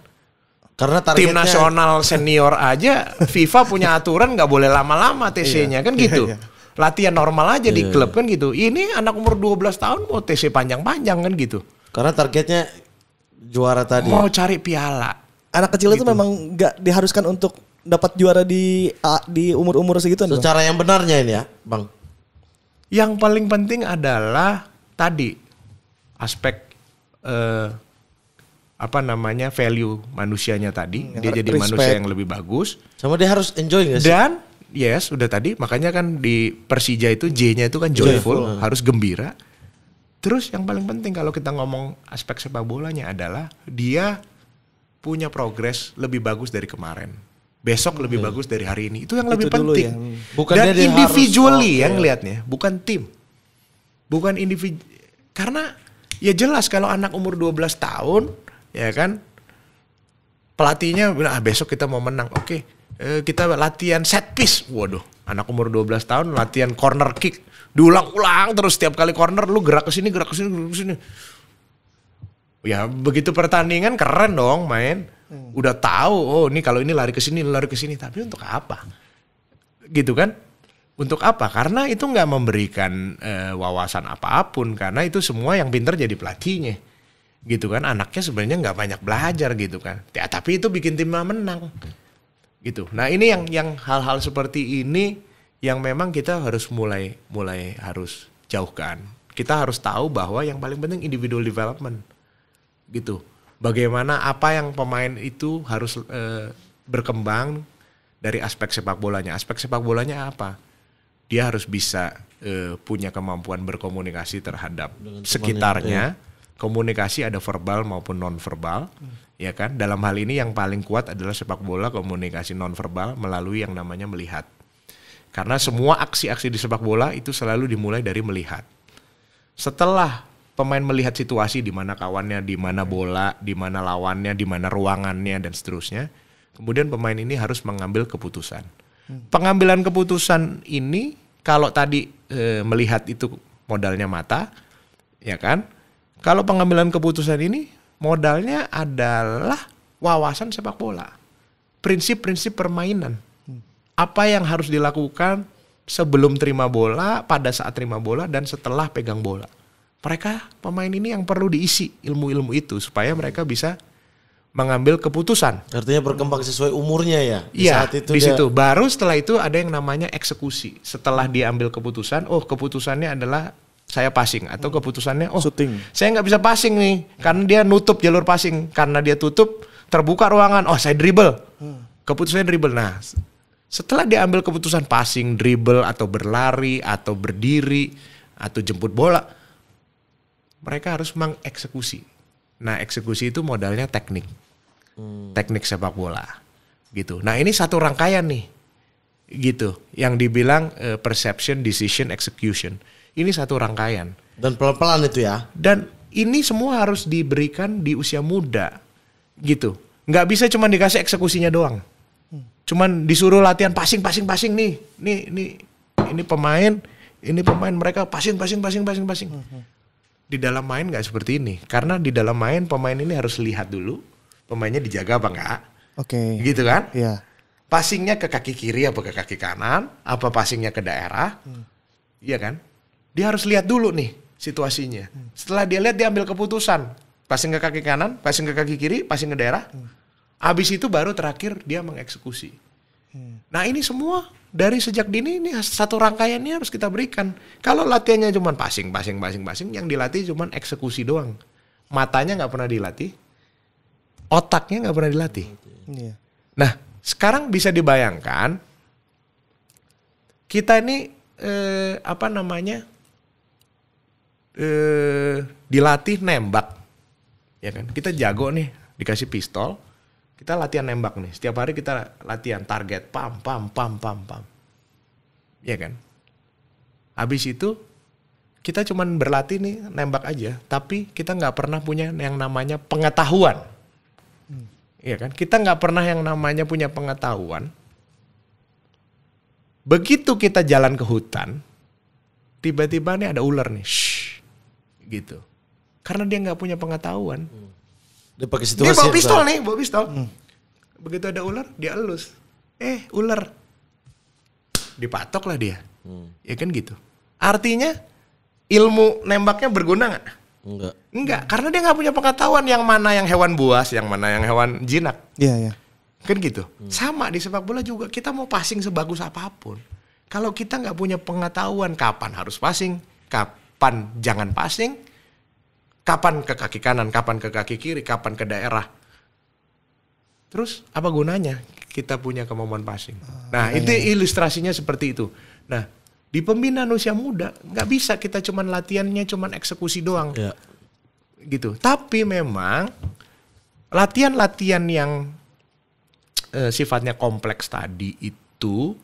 Karena tim nasional senior aja FIFA punya aturan nggak boleh lama-lama TC-nya kan gitu. Latihan normal aja di klub kan gitu. Ini anak umur 12 tahun mau TC panjang-panjang kan gitu. Karena targetnya juara tadi. Mau cari piala. Anak kecil itu memang nggak diharuskan untuk dapat juara di umur-umur segitu. Secara yang benarnya ini ya, Bang. Yang paling penting adalah tadi aspek value manusianya tadi. Dia jadi respect. manusia yang lebih bagus. Sama dia harus enjoy gak sih? Dan yes, udah tadi makanya kan di Persija itu J-nya itu kan joyful, harus gembira. Terus yang paling penting kalau kita ngomong aspek sepak bolanya adalah dia punya progres lebih bagus dari kemarin. Besok lebih bagus dari hari ini. Itu yang lebih penting. Bukan dan dia individually yang ngelihatnya, bukan tim. Bukan individu. Karena ya jelas kalau anak umur 12 tahun, ya kan, pelatihnya bilang besok kita mau menang. Oke, kita latihan set piece. Waduh, anak umur 12 tahun latihan corner kick. Diulang-ulang terus setiap kali corner lu gerak ke sini, gerak ke sini, gerak ke sini. Ya begitu pertandingan keren dong main. Udah tahu, oh ini kalau ini lari ke sini, lari ke sini. Tapi untuk apa? Gitu kan? Untuk apa? Karena itu nggak memberikan wawasan apapun. Karena itu semua yang pinter jadi pelatihnya. Gitu kan? Anaknya sebenarnya nggak banyak belajar gitu kan. Ya, tapi itu bikin timnya menang. Gitu. Nah ini yang hal-hal seperti ini yang memang kita harus mulai harus jauhkan. Kita harus tahu bahwa yang paling penting individual development. Gitu. Bagaimana apa yang pemain itu harus berkembang dari aspek sepak bolanya. Aspek sepak bolanya apa? Dia harus bisa punya kemampuan berkomunikasi terhadap sekitarnya. Komunikasi ada verbal maupun non verbal, ya kan? Dalam hal ini yang paling kuat adalah sepak bola komunikasi non verbal melalui yang namanya melihat. Karena semua aksi-aksi di sepak bola itu selalu dimulai dari melihat. Setelah pemain melihat situasi di mana kawannya, di mana bola, di mana lawannya, di mana ruangannya dan seterusnya, kemudian pemain ini harus mengambil keputusan. Pengambilan keputusan ini kalau tadi melihat itu modalnya mata, ya kan? Kalau pengambilan keputusan ini modalnya adalah wawasan sepak bola. Prinsip-prinsip permainan. Apa yang harus dilakukan sebelum terima bola, pada saat terima bola, dan setelah pegang bola. Mereka pemain ini yang perlu diisi ilmu-ilmu itu supaya mereka bisa mengambil keputusan. Artinya berkembang sesuai umurnya ya. Iya, di situ. Baru setelah itu ada yang namanya eksekusi. Setelah dia ambil keputusan, oh keputusannya adalah saya passing, atau keputusannya oh shooting. Saya nggak bisa passing nih karena dia nutup jalur passing. Karena dia tutup, terbuka ruangan, oh saya dribble. Keputusannya dribble. Nah, setelah dia ambil keputusan passing, dribble, atau berlari, atau berdiri, atau jemput bola, mereka harus mengeksekusi. Nah, eksekusi itu modalnya teknik. Teknik sepak bola. Gitu. Nah, ini satu rangkaian nih. Gitu. Yang dibilang perception, decision, execution. Ini satu rangkaian. Dan pelan-pelan itu ya. Dan ini semua harus diberikan di usia muda. Gitu. Nggak bisa cuma dikasih eksekusinya doang. Cuman disuruh latihan passing nih. Ini pemain mereka passing. Di dalam main nggak seperti ini. Karena di dalam main pemain ini harus lihat dulu pemainnya dijaga apa enggak. Oke. Gitu kan? Iya. Passingnya ke kaki kiri apa ke kaki kanan, apa passingnya ke daerah. Iya kan? Dia harus lihat dulu nih situasinya. Setelah dia lihat dia ambil keputusan. Passing ke kaki kanan, passing ke kaki kiri, passing ke daerah. Habis itu baru terakhir dia mengeksekusi. Nah ini semua dari sejak dini ini satu rangkaiannya harus kita berikan. Kalau latihannya cuma passing, yang dilatih cuma eksekusi doang. Matanya nggak pernah dilatih, otaknya nggak pernah dilatih. Iya. Nah sekarang bisa dibayangkan kita ini dilatih nembak, ya kan? Kita jago nih, dikasih pistol, kita latihan nembak nih. Setiap hari kita latihan target, pam, ya kan? Habis itu kita cuman berlatih nih nembak aja, tapi kita nggak pernah punya yang namanya pengetahuan, ya kan? Kita nggak pernah yang namanya punya pengetahuan. Begitu kita jalan ke hutan, tiba-tiba nih ada ular nih, gitu. Karena dia nggak punya pengetahuan. Dia pakai Dia situasi. bawa pistol. Begitu ada ular, dia elus. Ular. Dipatok lah dia. Ya kan gitu. Artinya ilmu nembaknya berguna nggak? Enggak, karena dia nggak punya pengetahuan yang mana yang hewan buas, yang mana yang hewan jinak. Iya, iya. Kan gitu. Sama di sepak bola juga, kita mau passing sebagus apapun. Kalau kita nggak punya pengetahuan kapan harus passing, kapan jangan passing, kapan ke kaki kanan, kapan ke kaki kiri, kapan ke daerah. Terus apa gunanya kita punya kemampuan passing? Nah itu ilustrasinya seperti itu. Nah di pembinaan usia muda nggak bisa kita cuman latihannya cuman eksekusi doang. Ya. Gitu. Tapi memang latihan-latihan yang sifatnya kompleks tadi itu,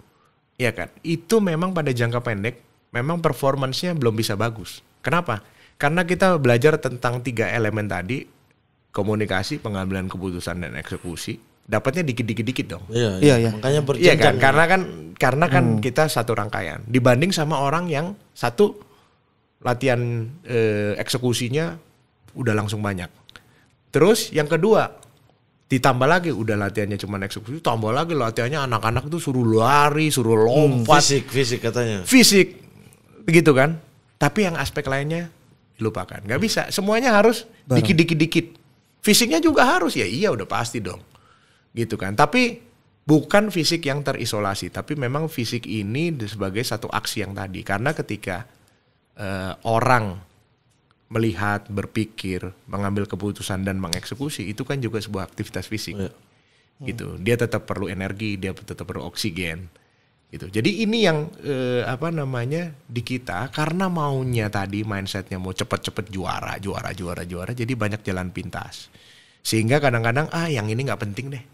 ya kan, itu memang pada jangka pendek memang performance-nya belum bisa bagus. Kenapa? Karena kita belajar tentang 3 elemen tadi, komunikasi, pengambilan keputusan dan eksekusi, dapatnya dikit-dikit dong. Iya. Makanya Iya berjenjang. kan, karena kan kita satu rangkaian. Dibanding sama orang yang satu latihan eksekusinya udah langsung banyak. Terus yang kedua, ditambah lagi udah latihannya cuma eksekusi, tambah lagi latihannya anak-anak tuh suruh lari, suruh lompat. Fisik katanya. Fisik, begitu kan. Tapi yang aspek lainnya dilupakan. Gak bisa, semuanya harus dikit-dikit. Fisiknya juga harus, ya iya udah pasti dong. Gitu kan, tapi bukan fisik yang terisolasi. Tapi memang fisik ini sebagai satu aksi yang tadi. Karena ketika orang melihat, berpikir, mengambil keputusan dan mengeksekusi, itu kan juga sebuah aktivitas fisik. Gitu. Dia tetap perlu energi, dia tetap perlu oksigen. Gitu. Jadi ini yang di kita karena maunya tadi mindsetnya mau cepet-cepet juara, jadi banyak jalan pintas. Sehingga kadang-kadang yang ini nggak penting deh.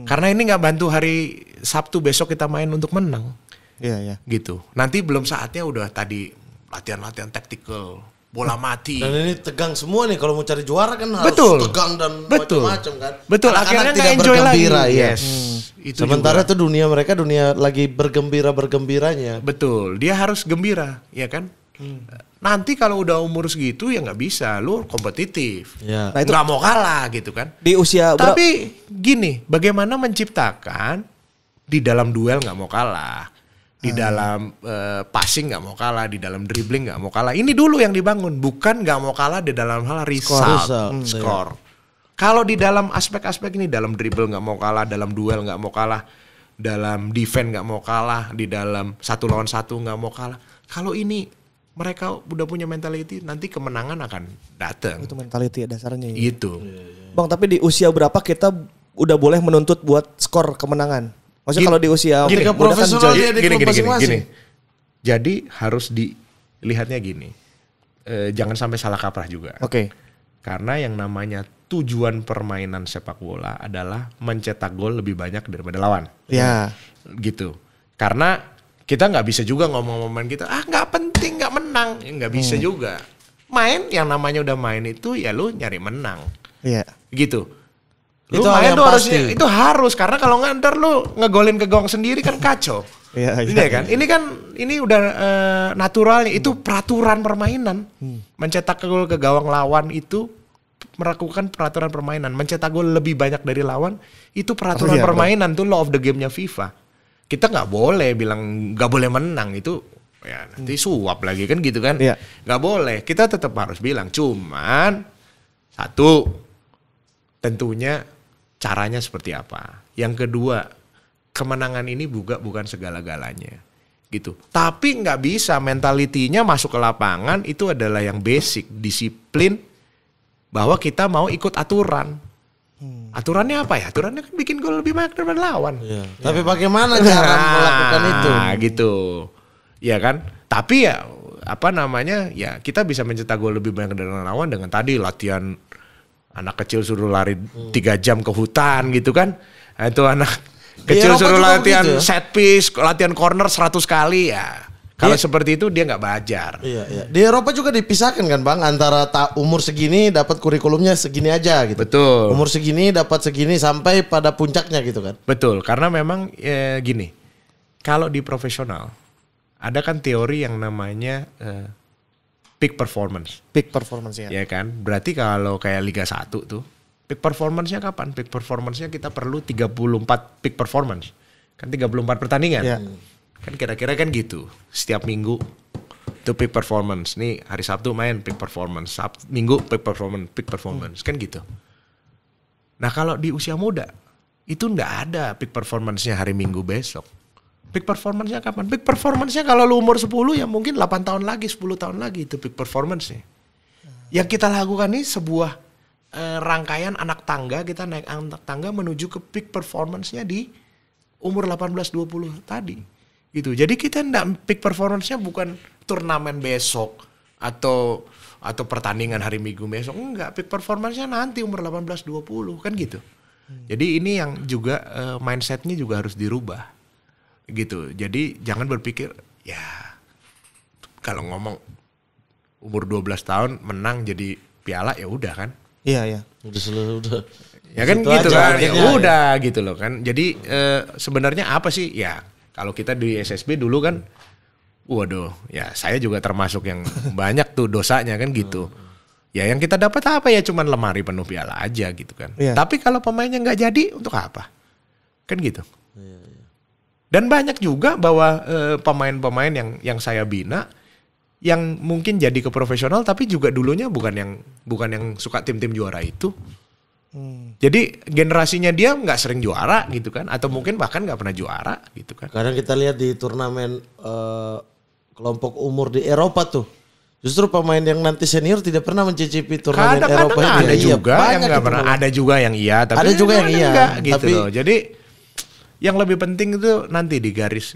Karena ini nggak bantu hari Sabtu besok kita main untuk menang. Iya. Gitu. Nanti belum saatnya udah tadi latihan-latihan taktikal. Bola mati. Dan ini tegang semua nih, kalau mau cari juara kan harus tegang dan macam-macam kan. Betul, Anak-anak akhirnya tidak enjoy bergembira, lagi. ya. Yes. Itu Sementara juga. tuh dunia mereka lagi bergembiranya. Betul, dia harus gembira, ya kan? Nanti kalau udah umur segitu ya nggak bisa, lu kompetitif. Ya. Nah, itu nggak mau kalah gitu kan. di usia Tapi gini, bagaimana menciptakan di dalam duel nggak mau kalah, di dalam passing nggak mau kalah, di dalam dribbling nggak mau kalah. Ini dulu yang dibangun, bukan nggak mau kalah di dalam hal result, skor. Kalau di dalam aspek-aspek ini, dalam dribble nggak mau kalah, dalam duel nggak mau kalah, dalam defense nggak mau kalah, di dalam 1 lawan 1 nggak mau kalah. Kalau ini mereka udah punya mentality, nanti kemenangan akan datang. itu mentality dasarnya. Gitu. Bang, tapi di usia berapa kita udah boleh menuntut buat skor kemenangan? Maksudnya kalau di usia Ketika muda kan profesional dia di klub gini. masing-masing. Jadi harus dilihatnya gini. Jangan sampai salah kaprah juga. Oke. Karena yang namanya tujuan permainan sepak bola adalah mencetak gol lebih banyak daripada lawan. Ya. Gitu. Karena kita nggak bisa juga ngomong-ngomong gitu, nggak penting, nggak menang. Nggak bisa juga. Main, yang namanya udah main itu ya lu nyari menang. Iya. Gitu. Lu Itu main hal yang tuh pasti. itu harus, karena kalau nggak ntar lu ngegolin ke gawang sendiri kan kacau. Iya, Ini kan, ini udah naturalnya, itu peraturan permainan. Mencetak gol ke gawang lawan itu melakukan peraturan permainan. Mencetak gol lebih banyak dari lawan itu peraturan iya, permainan, tuh law of the game-nya FIFA. Kita nggak boleh bilang nggak boleh menang, itu ya nanti suap lagi kan gitu kan. Iya. Nggak boleh, kita tetap harus bilang, cuman satu, tentunya caranya seperti apa. Yang kedua, kemenangan ini bukan segala-galanya gitu. Tapi nggak bisa mentalitinya masuk ke lapangan itu adalah yang basic, disiplin bahwa kita mau ikut aturan. Aturannya apa ya? Aturannya kan bikin gol lebih banyak daripada lawan. Iya. Tapi bagaimana cara melakukan itu? Nah, gitu. Ya kan? Tapi ya apa namanya? Ya kita bisa mencetak gol lebih banyak dari lawan dengan tadi latihan anak kecil suruh lari 3 jam ke hutan gitu kan. Nah, itu anak kecil Eropa suruh juga latihan begitu ya? set piece, latihan corner 100 kali ya. Kalau seperti itu dia nggak belajar. Iya, iya. Di Eropa juga dipisahkan kan Bang antara umur segini dapat kurikulumnya segini aja gitu. Betul. Umur segini dapat segini sampai pada puncaknya gitu kan. Betul, karena memang gini. Kalau di profesional ada kan teori yang namanya peak performance. Peak performance ya. Ya kan? Berarti kalau kayak Liga 1 tuh peak performance-nya kapan? Peak performance-nya kita perlu 34 peak performance. Kan 34 pertandingan. Iya. Kan kira-kira kan gitu. Setiap minggu itu peak performance. Nih hari Sabtu main peak performance. Minggu peak performance. Kan gitu. Nah kalau di usia muda itu nggak ada peak performance-nya hari Minggu besok. Peak performance-nya kapan? Peak performance-nya kalau lu umur 10 ya mungkin 8 tahun lagi, 10 tahun lagi itu peak performance-nya. Yang kita lakukan ini sebuah rangkaian anak tangga, kita naik anak tangga menuju ke peak performance-nya di umur 18-20 tadi. Gitu. Jadi kita enggak peak performance-nya bukan turnamen besok atau pertandingan hari Minggu besok. Enggak, peak performance-nya nanti umur 18-20 kan gitu. Jadi ini yang juga mindset-nya juga harus dirubah. Gitu. Jadi jangan berpikir ya kalau ngomong umur 12 tahun menang jadi piala ya udah kan. Iya, iya. Udah. Ya kan Situ gitu aja kan. Ya akhirnya, udah gitu loh kan. Jadi sebenarnya apa sih? Ya kalau kita di SSB dulu kan waduh, ya saya juga termasuk yang banyak tuh dosanya kan gitu. Ya yang kita dapat apa ya cuman lemari penuh piala aja gitu kan. Iya. Tapi kalau pemainnya nggak jadi untuk apa? Kan gitu. Dan banyak juga bahwa pemain-pemain yang saya bina yang mungkin jadi ke profesional tapi juga dulunya bukan yang suka tim-tim juara itu. Jadi generasinya dia nggak sering juara gitu kan, atau mungkin bahkan nggak pernah juara gitu kan. Kadang kita lihat di turnamen kelompok umur di Eropa tuh. Justru pemain yang nanti senior tidak pernah mencicipi turnamen Eropa Kadang-kadang ini. ada juga banyak yang nggak itu pernah, malah. ada juga yang iya, tapi Ada juga yang kadang-kadang iya, enggak, gitu tapi- loh. Jadi yang lebih penting itu nanti di garis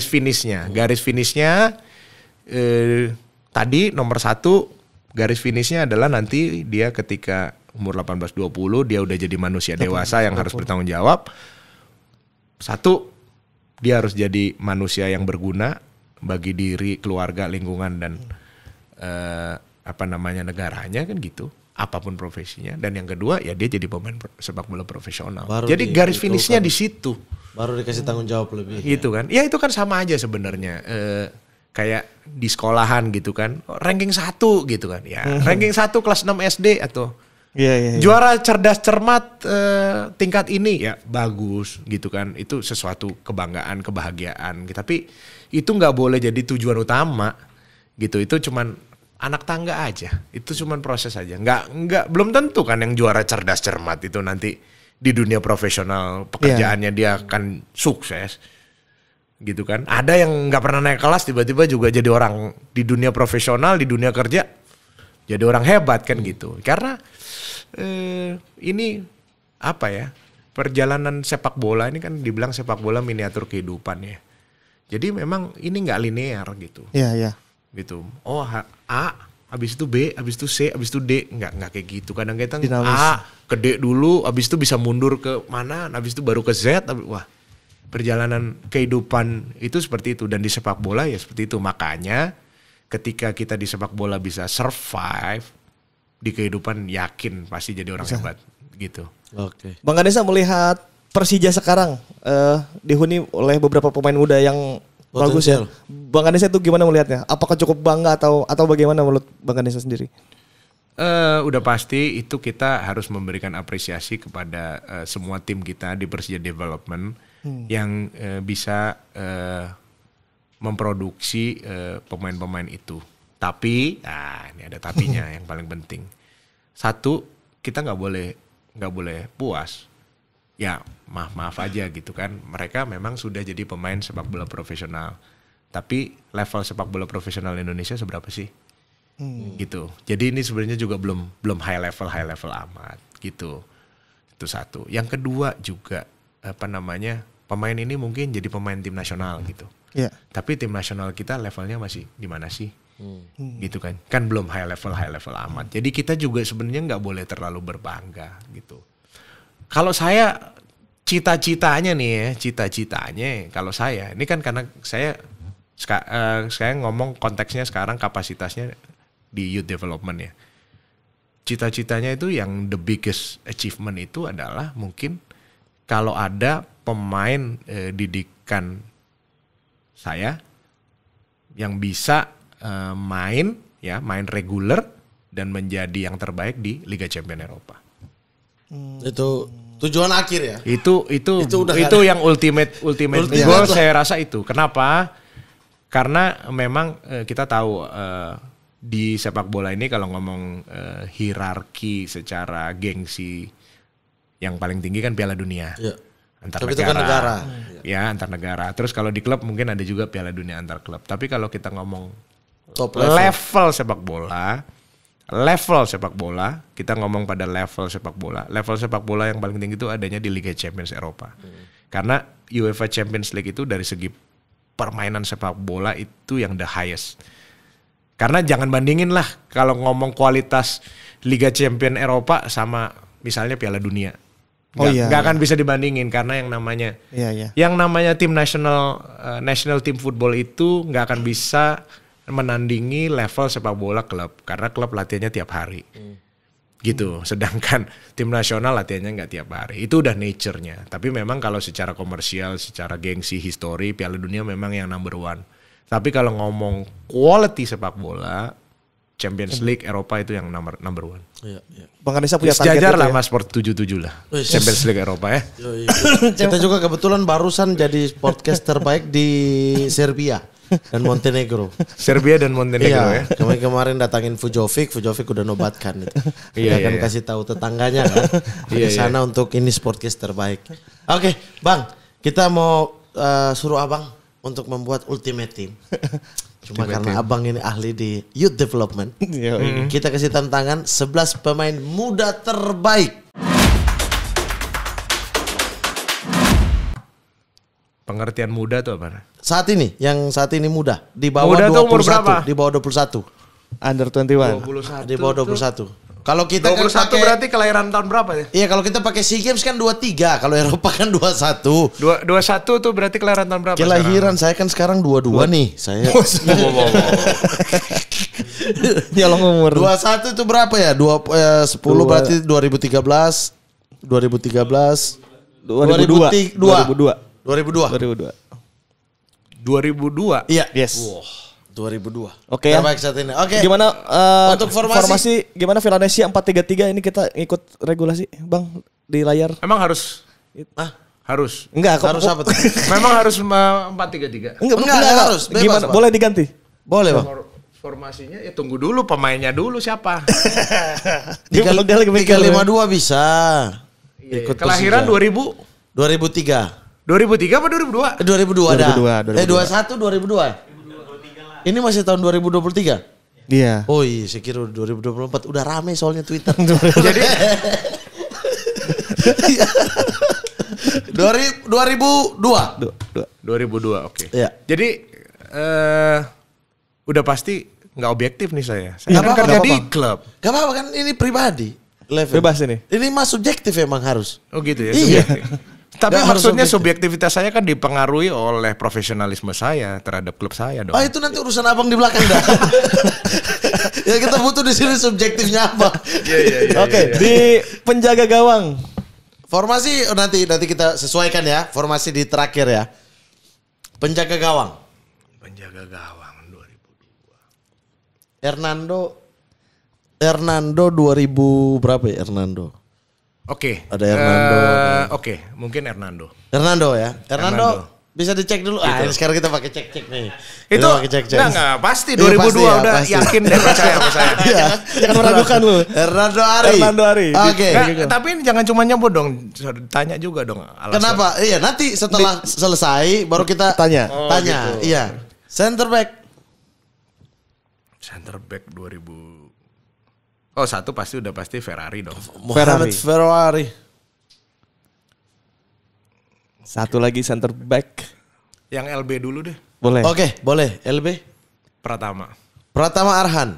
finishnya. Garis finishnya tadi nomor 1 garis finishnya adalah nanti dia ketika umur 18-20 dia udah jadi manusia dewasa yang harus bertanggung jawab. 1, dia harus jadi manusia yang berguna bagi diri, keluarga, lingkungan dan negaranya kan gitu. Apapun profesinya. Dan yang kedua ya dia jadi pemain sepak bola profesional. Baru Jadi garis finishnya di situ. Baru dikasih tanggung jawab lebih. Gitu kan. Ya itu kan sama aja sebenarnya. Kayak di sekolahan gitu kan. Ranking 1 gitu kan. Ya ranking 1 kelas 6 SD atau Iya. juara cerdas cermat tingkat ini ya bagus gitu kan. Itu sesuatu kebanggaan, kebahagiaan. Tapi itu nggak boleh jadi tujuan utama gitu. Itu cuman anak tangga aja. Itu cuman proses aja. Nggak belum tentu kan yang juara cerdas cermat itu nanti di dunia profesional pekerjaannya dia akan sukses. Gitu kan. Ada yang nggak pernah naik kelas tiba-tiba juga jadi orang di dunia profesional, di dunia kerja jadi orang hebat kan gitu. Karena ini apa ya? Perjalanan sepak bola ini kan dibilang sepak bola miniatur kehidupan ya. Jadi memang ini nggak linear gitu. Iya. Gitu. Oh A, habis itu B, habis itu C, habis itu D, nggak kayak gitu. Kadang-kadang Dinamis. A ke D dulu, habis itu bisa mundur ke mana, habis itu baru ke Z. Wah, perjalanan kehidupan itu seperti itu dan di sepak bola ya seperti itu. Makanya ketika kita di sepak bola bisa survive di kehidupan yakin pasti jadi orang hebat gitu. Oke. Bang Ganesha melihat Persija sekarang dihuni oleh beberapa pemain muda yang bagus ya. Potensial. Bang Ganesha itu gimana melihatnya? Apakah cukup bangga atau bagaimana menurut Bang Ganesha sendiri? Udah pasti itu kita harus memberikan apresiasi kepada semua tim kita di Persija Development yang bisa memproduksi pemain-pemain itu. Tapi, ini ada tapinya yang paling penting. 1, kita nggak boleh puas. ya maaf aja gitu kan. Mereka memang sudah jadi pemain sepak bola profesional. Tapi level sepak bola profesional Indonesia seberapa sih? Gitu. Jadi ini sebenarnya juga belum high level amat gitu. Itu satu. Yang kedua juga pemain ini mungkin jadi pemain tim nasional gitu. Iya. Tapi tim nasional kita levelnya masih di mana sih? Gitu kan. Kan belum high level amat. Jadi kita juga sebenarnya nggak boleh terlalu berbangga gitu. Kalau saya cita-citanya kalau saya ini kan karena saya ngomong konteksnya sekarang kapasitasnya di youth development ya. Cita-citanya itu yang the biggest achievement itu adalah mungkin kalau ada pemain didikan saya yang bisa main reguler dan menjadi yang terbaik di Liga Champions Eropa. Itu tujuan akhir ya. Itu yang ultimate goal saya rasa itu. Kenapa? Karena memang kita tahu di sepak bola ini kalau ngomong hierarki secara gengsi yang paling tinggi kan Piala Dunia. Iya. Antar Tapi itu kan negara. Ya, antar negara. Terus kalau di klub mungkin ada juga Piala Dunia antar klub. Tapi kalau kita ngomong Top level sepak bola, kita ngomong pada level sepak bola. Level sepak bola yang paling tinggi itu adanya di Liga Champions Eropa. Karena UEFA Champions League itu dari segi permainan sepak bola itu yang the highest. Karena jangan bandingin lah kalau ngomong kualitas Liga Champions Eropa sama misalnya Piala Dunia. Nggak akan bisa dibandingin karena yang namanya tim national team football itu nggak akan bisa menandingi level sepak bola klub karena klub latihannya tiap hari. Gitu. Sedangkan tim nasional latihannya nggak tiap hari. Itu udah nature-nya. Tapi memang kalau secara komersial, secara gengsi, histori, Piala Dunia memang yang number one. Tapi kalau ngomong quality sepak bola, Champions League Eropa itu yang number one. Iya. Bang Anissa punya target sejajar itu lah ya? Mas Sport 77 lah. Champions League Eropa ya. Kita juga kebetulan barusan jadi podcast terbaik di Serbia dan Montenegro. Serbia dan Montenegro ya. Kemarin datangin Fujovic udah nobatkan itu. Iya, Dia akan iya. kasih tahu tetangganya kan. Di sana untuk ini podcast terbaik. Oke, Bang, kita mau suruh Abang untuk membuat ultimate team. Cuma karena Abang ini ahli di youth development, kita kasih tantangan 11 pemain muda terbaik. Pengertian muda tuh apa? Saat ini muda, di bawah Muda tuh umur berapa? 21, di bawah 21. Under 21. Di bawah 21. Kalau kita 21 kan pakai, berarti kelahiran tahun berapa ya? iya kalau kita pakai SEA Games kan 23, kalau Eropa kan 21. 21 tuh berarti kelahiran tahun berapa? Kelahiran saya kan sekarang 22 nih. Saya Nyolong umur. 21 itu berapa ya? 10 berarti 2013. 2002. 2002. 2002. Iya. Yes. 2002. Oke ya. Terbaik saat ini. Oke. Gimana Untuk formasi? gimana Villanesia 4-3-3 ini kita ikut regulasi, Bang, di layar? Emang harus? Ah, Harus. Enggak, harus apa tuh? Memang harus 4-3-3. Enggak harus, bebas, Gimana? Bang. Boleh diganti? Boleh, Bang. Formasinya ya tunggu dulu pemainnya dulu siapa? 352 bisa. Ikut Kelahiran Persija. 2003. 2003 apa 2002? 2002 dah. 2002. 21 2002. Ini masih tahun 2023? Iya. Oh iya, saya kira 2024 udah rame soalnya Twitter. Jadi 2002. 2002 oke. Iya. Jadi udah pasti nggak objektif nih saya. Saya Nggak kan apa-apa, kerja nggak di apa-apa. klub. Gak apa-apa kan ini pribadi. Level. Bebas ini. Ini mah subjektif emang harus. Oh gitu ya. Iya. Subjektif. Tapi Nggak harus maksudnya objektif. subjektivitas saya kan dipengaruhi oleh profesionalisme saya terhadap klub saya dong. Oh itu nanti urusan Abang di belakang dah. Ya kita butuh di sini subjektifnya apa. Iya. Oke, di penjaga gawang. Formasi nanti kita sesuaikan ya. Formasi di terakhir ya. Penjaga gawang. Penjaga gawang 2002. Hernando 2000 berapa ya Hernando? Oke. Ada Hernando. Oke, mungkin Hernando. Hernando ya. Hernando Bisa dicek dulu. Ini sekarang kita pakai cek-cek nih. Itu Kita pakai cek-cek. enggak pasti Iya, 2002 pasti ya, udah pasti. yakin deh percaya sama saya. Jangan meragukan lu. Hernando Ari. Hernando Ari. Oke. Nggak, tapi ini jangan cuma nyebut dong, tanya juga dong alasan. Kenapa? Iya, nanti setelah selesai baru kita Tanya. Tanya. gitu. Iya. Center back. Center back 2000. Oh, satu udah pasti Ferrari dong. Muhammad Ferrari. Satu lagi center back. Yang LB dulu deh. Boleh. Oke, boleh. LB. Pratama. Pratama Arhan.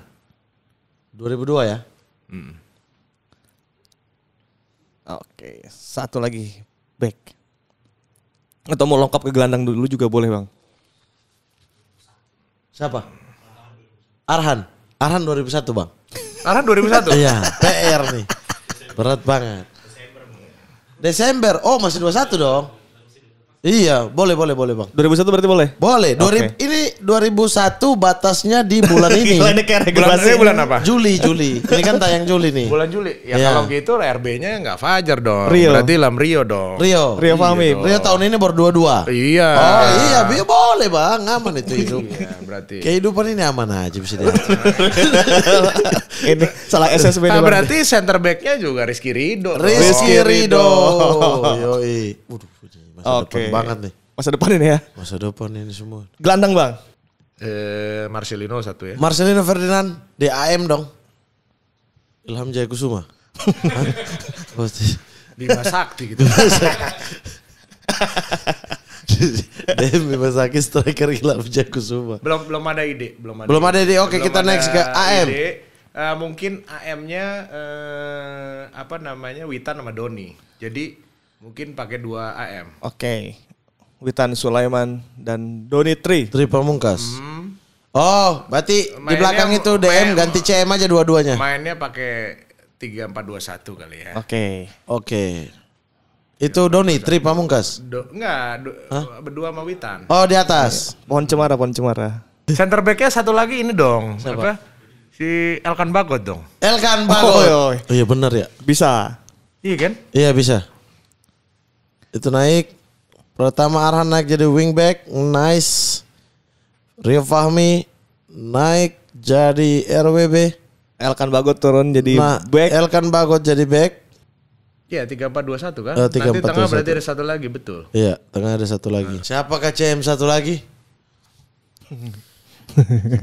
2002 ya. Oke, satu lagi back. Atau mau lengkap ke gelandang dulu juga boleh, Bang. Siapa? Arhan. Arhan 2001, Bang. Arhan 2001. Iya, PR nih. Berat banget. Desember. Oh, masih 21 dong. Iya, boleh Bang. 2001 berarti boleh? Boleh. Oke. Ini 2001 batasnya di bulan ini. Gila, ini kayak Bulan regulasi. ini bulan apa? Juli. Ini kan tayang Juli nih. Bulan Juli. Ya Iya. kalau gitu RB-nya nggak Fajar dong. Rio. Berarti Lam Rio dong. Rio Fahmi. Rio tahun ini baru 22. Iya. Oh iya, boleh Bang. Aman itu hidup. Iya, berarti. Kehidupan ini aman aja bisa diatur. Ini salah SSB nih, Bang. Berarti center back-nya juga Rizky Ridho. dong. Rizky Ridho. Yoi. Waduh, masa Oke. depan banget nih. Masa depan ini ya. Masa depan ini semua. Gelandang, Bang. Marcelino satu ya. Marcelino Ferdinand DAM dong. Ilham Jaya Kusuma. Hah? Pasti. Bima Sakti gitu. DM Bima Sakti striker Ilham Jaya Kusuma. belum ada ide. Belum ada ide. Oke, kita next ke AM. ide. Mungkin AM-nya apa namanya Witan sama Doni. Jadi mungkin pakai 2 AM. Oke. Witan Sulaiman dan Doni Tri. Tri Pamungkas. Oh, berarti di Mainnya- belakang itu DM ganti CM aja dua-duanya. Mainnya pakai 3-4-2-1 kali ya. Oke. Oke. Itu Doni, Tri Pamungkas. Berdua sama Witan. Oh, di atas. Pohon cemara. Center back-nya satu lagi ini dong. Siapa? Apa? Si Elkan Bagot dong. Elkan Bagot. Oh, Oh, iya benar ya. bisa. Iya kan? Iya bisa. Itu naik. Pertama Arhan naik jadi wingback. Nice. Rio Fahmi naik jadi RWB. Elkan Bagot turun jadi back. Elkan Bagot jadi back. Iya 3-4-2-1 kan? Oh, Nanti 3-4-2-1. tengah berarti ada satu lagi betul. Iya, tengah ada satu lagi. Siapakah CM satu lagi?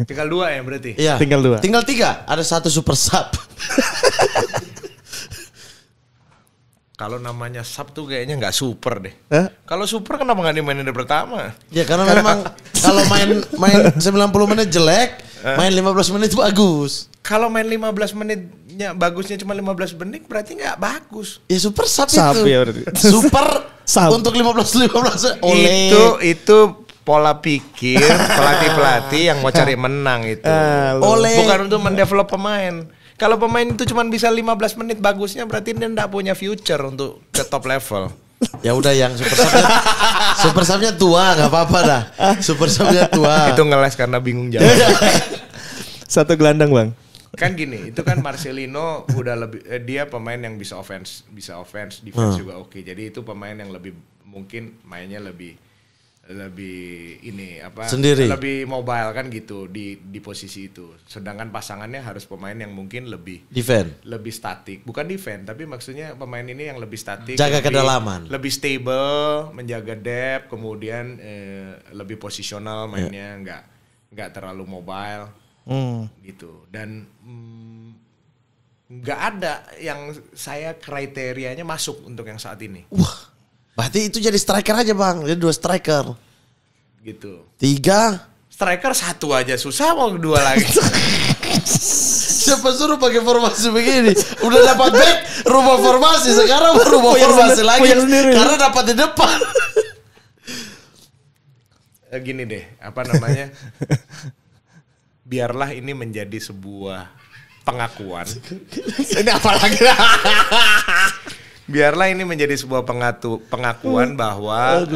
Tinggal 2 ya berarti. Iya. Tinggal 2. Tinggal 3. Ada satu super sub. Kalau namanya sub tuh kayaknya nggak super deh. Hah? Kalau super kenapa nggak dimainin dari pertama? Ya karena memang kalau main 90 menit jelek, main 15 menit bagus. Kalau main 15 menitnya bagusnya cuma 15 menit berarti nggak bagus. Ya super sub, Sub itu. ya berarti. Super Sub. untuk 15 oleh. Itu pola pikir pelatih-pelatih yang mau cari menang itu. Oleh. Bukan untuk mendevelop pemain. Kalau pemain itu cuma bisa 15 menit bagusnya berarti dia enggak punya future untuk ke top level. Ya udah yang super subnya tua nggak apa-apa dah. Super subnya tua. Itu ngeles karena bingung jawab. Satu gelandang, Bang. Kan gini, itu kan Marcelino udah lebih dia pemain yang bisa offense, defense juga oke. Jadi itu pemain yang lebih mungkin mainnya lebih ini apa Sendiri. lebih mobile kan gitu di posisi itu. Sedangkan pasangannya harus pemain yang mungkin lebih Defend. lebih statik, bukan defense tapi maksudnya pemain ini yang lebih statik, Jaga lebih- kedalaman. lebih stable, menjaga depth, kemudian lebih posisional mainnya, nggak terlalu mobile gitu. Dan nggak ada yang saya kriterianya masuk untuk yang saat ini Wah, berarti itu jadi striker aja bang. Jadi 2 striker. gitu. 3. Striker 1 aja susah mau 2 lagi. Siapa suruh pakai formasi begini? Udah dapat back, rubah formasi. Sekarang baru rubah formasi lagi. Karena dapat di depan. Gini deh, apa namanya? Biarlah ini menjadi sebuah pengakuan. Ini apa lagi? Biarlah ini menjadi sebuah pengakuan bahwa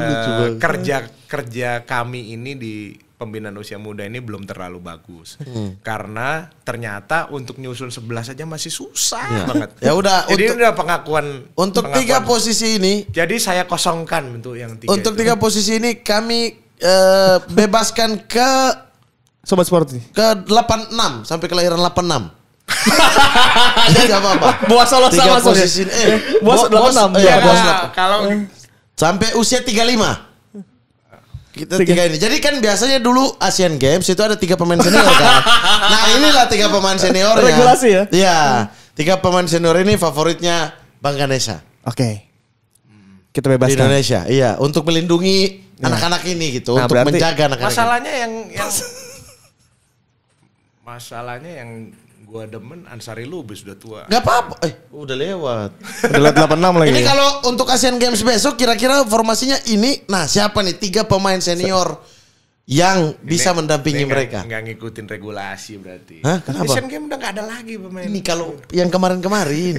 kerja kami ini di pembinaan usia muda ini belum terlalu bagus. Karena ternyata untuk nyusun 11 aja masih susah banget. Ya udah, Jadi untuk- udah pengakuan. Untuk 3 posisi ini, Jadi saya kosongkan untuk yang 3 untuk 3 posisi ini kami bebaskan ke Sobat Sporty. 86 sampai kelahiran 86. Jadi gak apa-apa. Boas Solo 3 sama maksudnya. posisi ini. Bos 86. Iya, Ya, bos kalau sampai usia 35. Kita 3 ini. Jadi kan biasanya dulu Asian Games itu ada 3 pemain senior kan. Nah, inilah 3 pemain seniornya. Regulasi ya? Iya. 3 pemain senior ini favoritnya Bang Ganesha Oke. Kita di bebaskan. Indonesia. Iya, untuk melindungi anak-anak ini gitu, Nah, untuk berarti menjaga anak-anak. masalahnya yang gua demen Ansari Lubis udah tua. Gak apa-apa. Udah lewat. Udah lihat 86 lagi. Ini kalau untuk Asian Games besok kira-kira formasinya ini. Nah, siapa nih 3 pemain senior yang bisa mendampingi mereka? Nggak ngikutin regulasi berarti. Hah? Kenapa? Asian Games udah nggak ada lagi pemain. Ini kalau yang kemarin-kemarin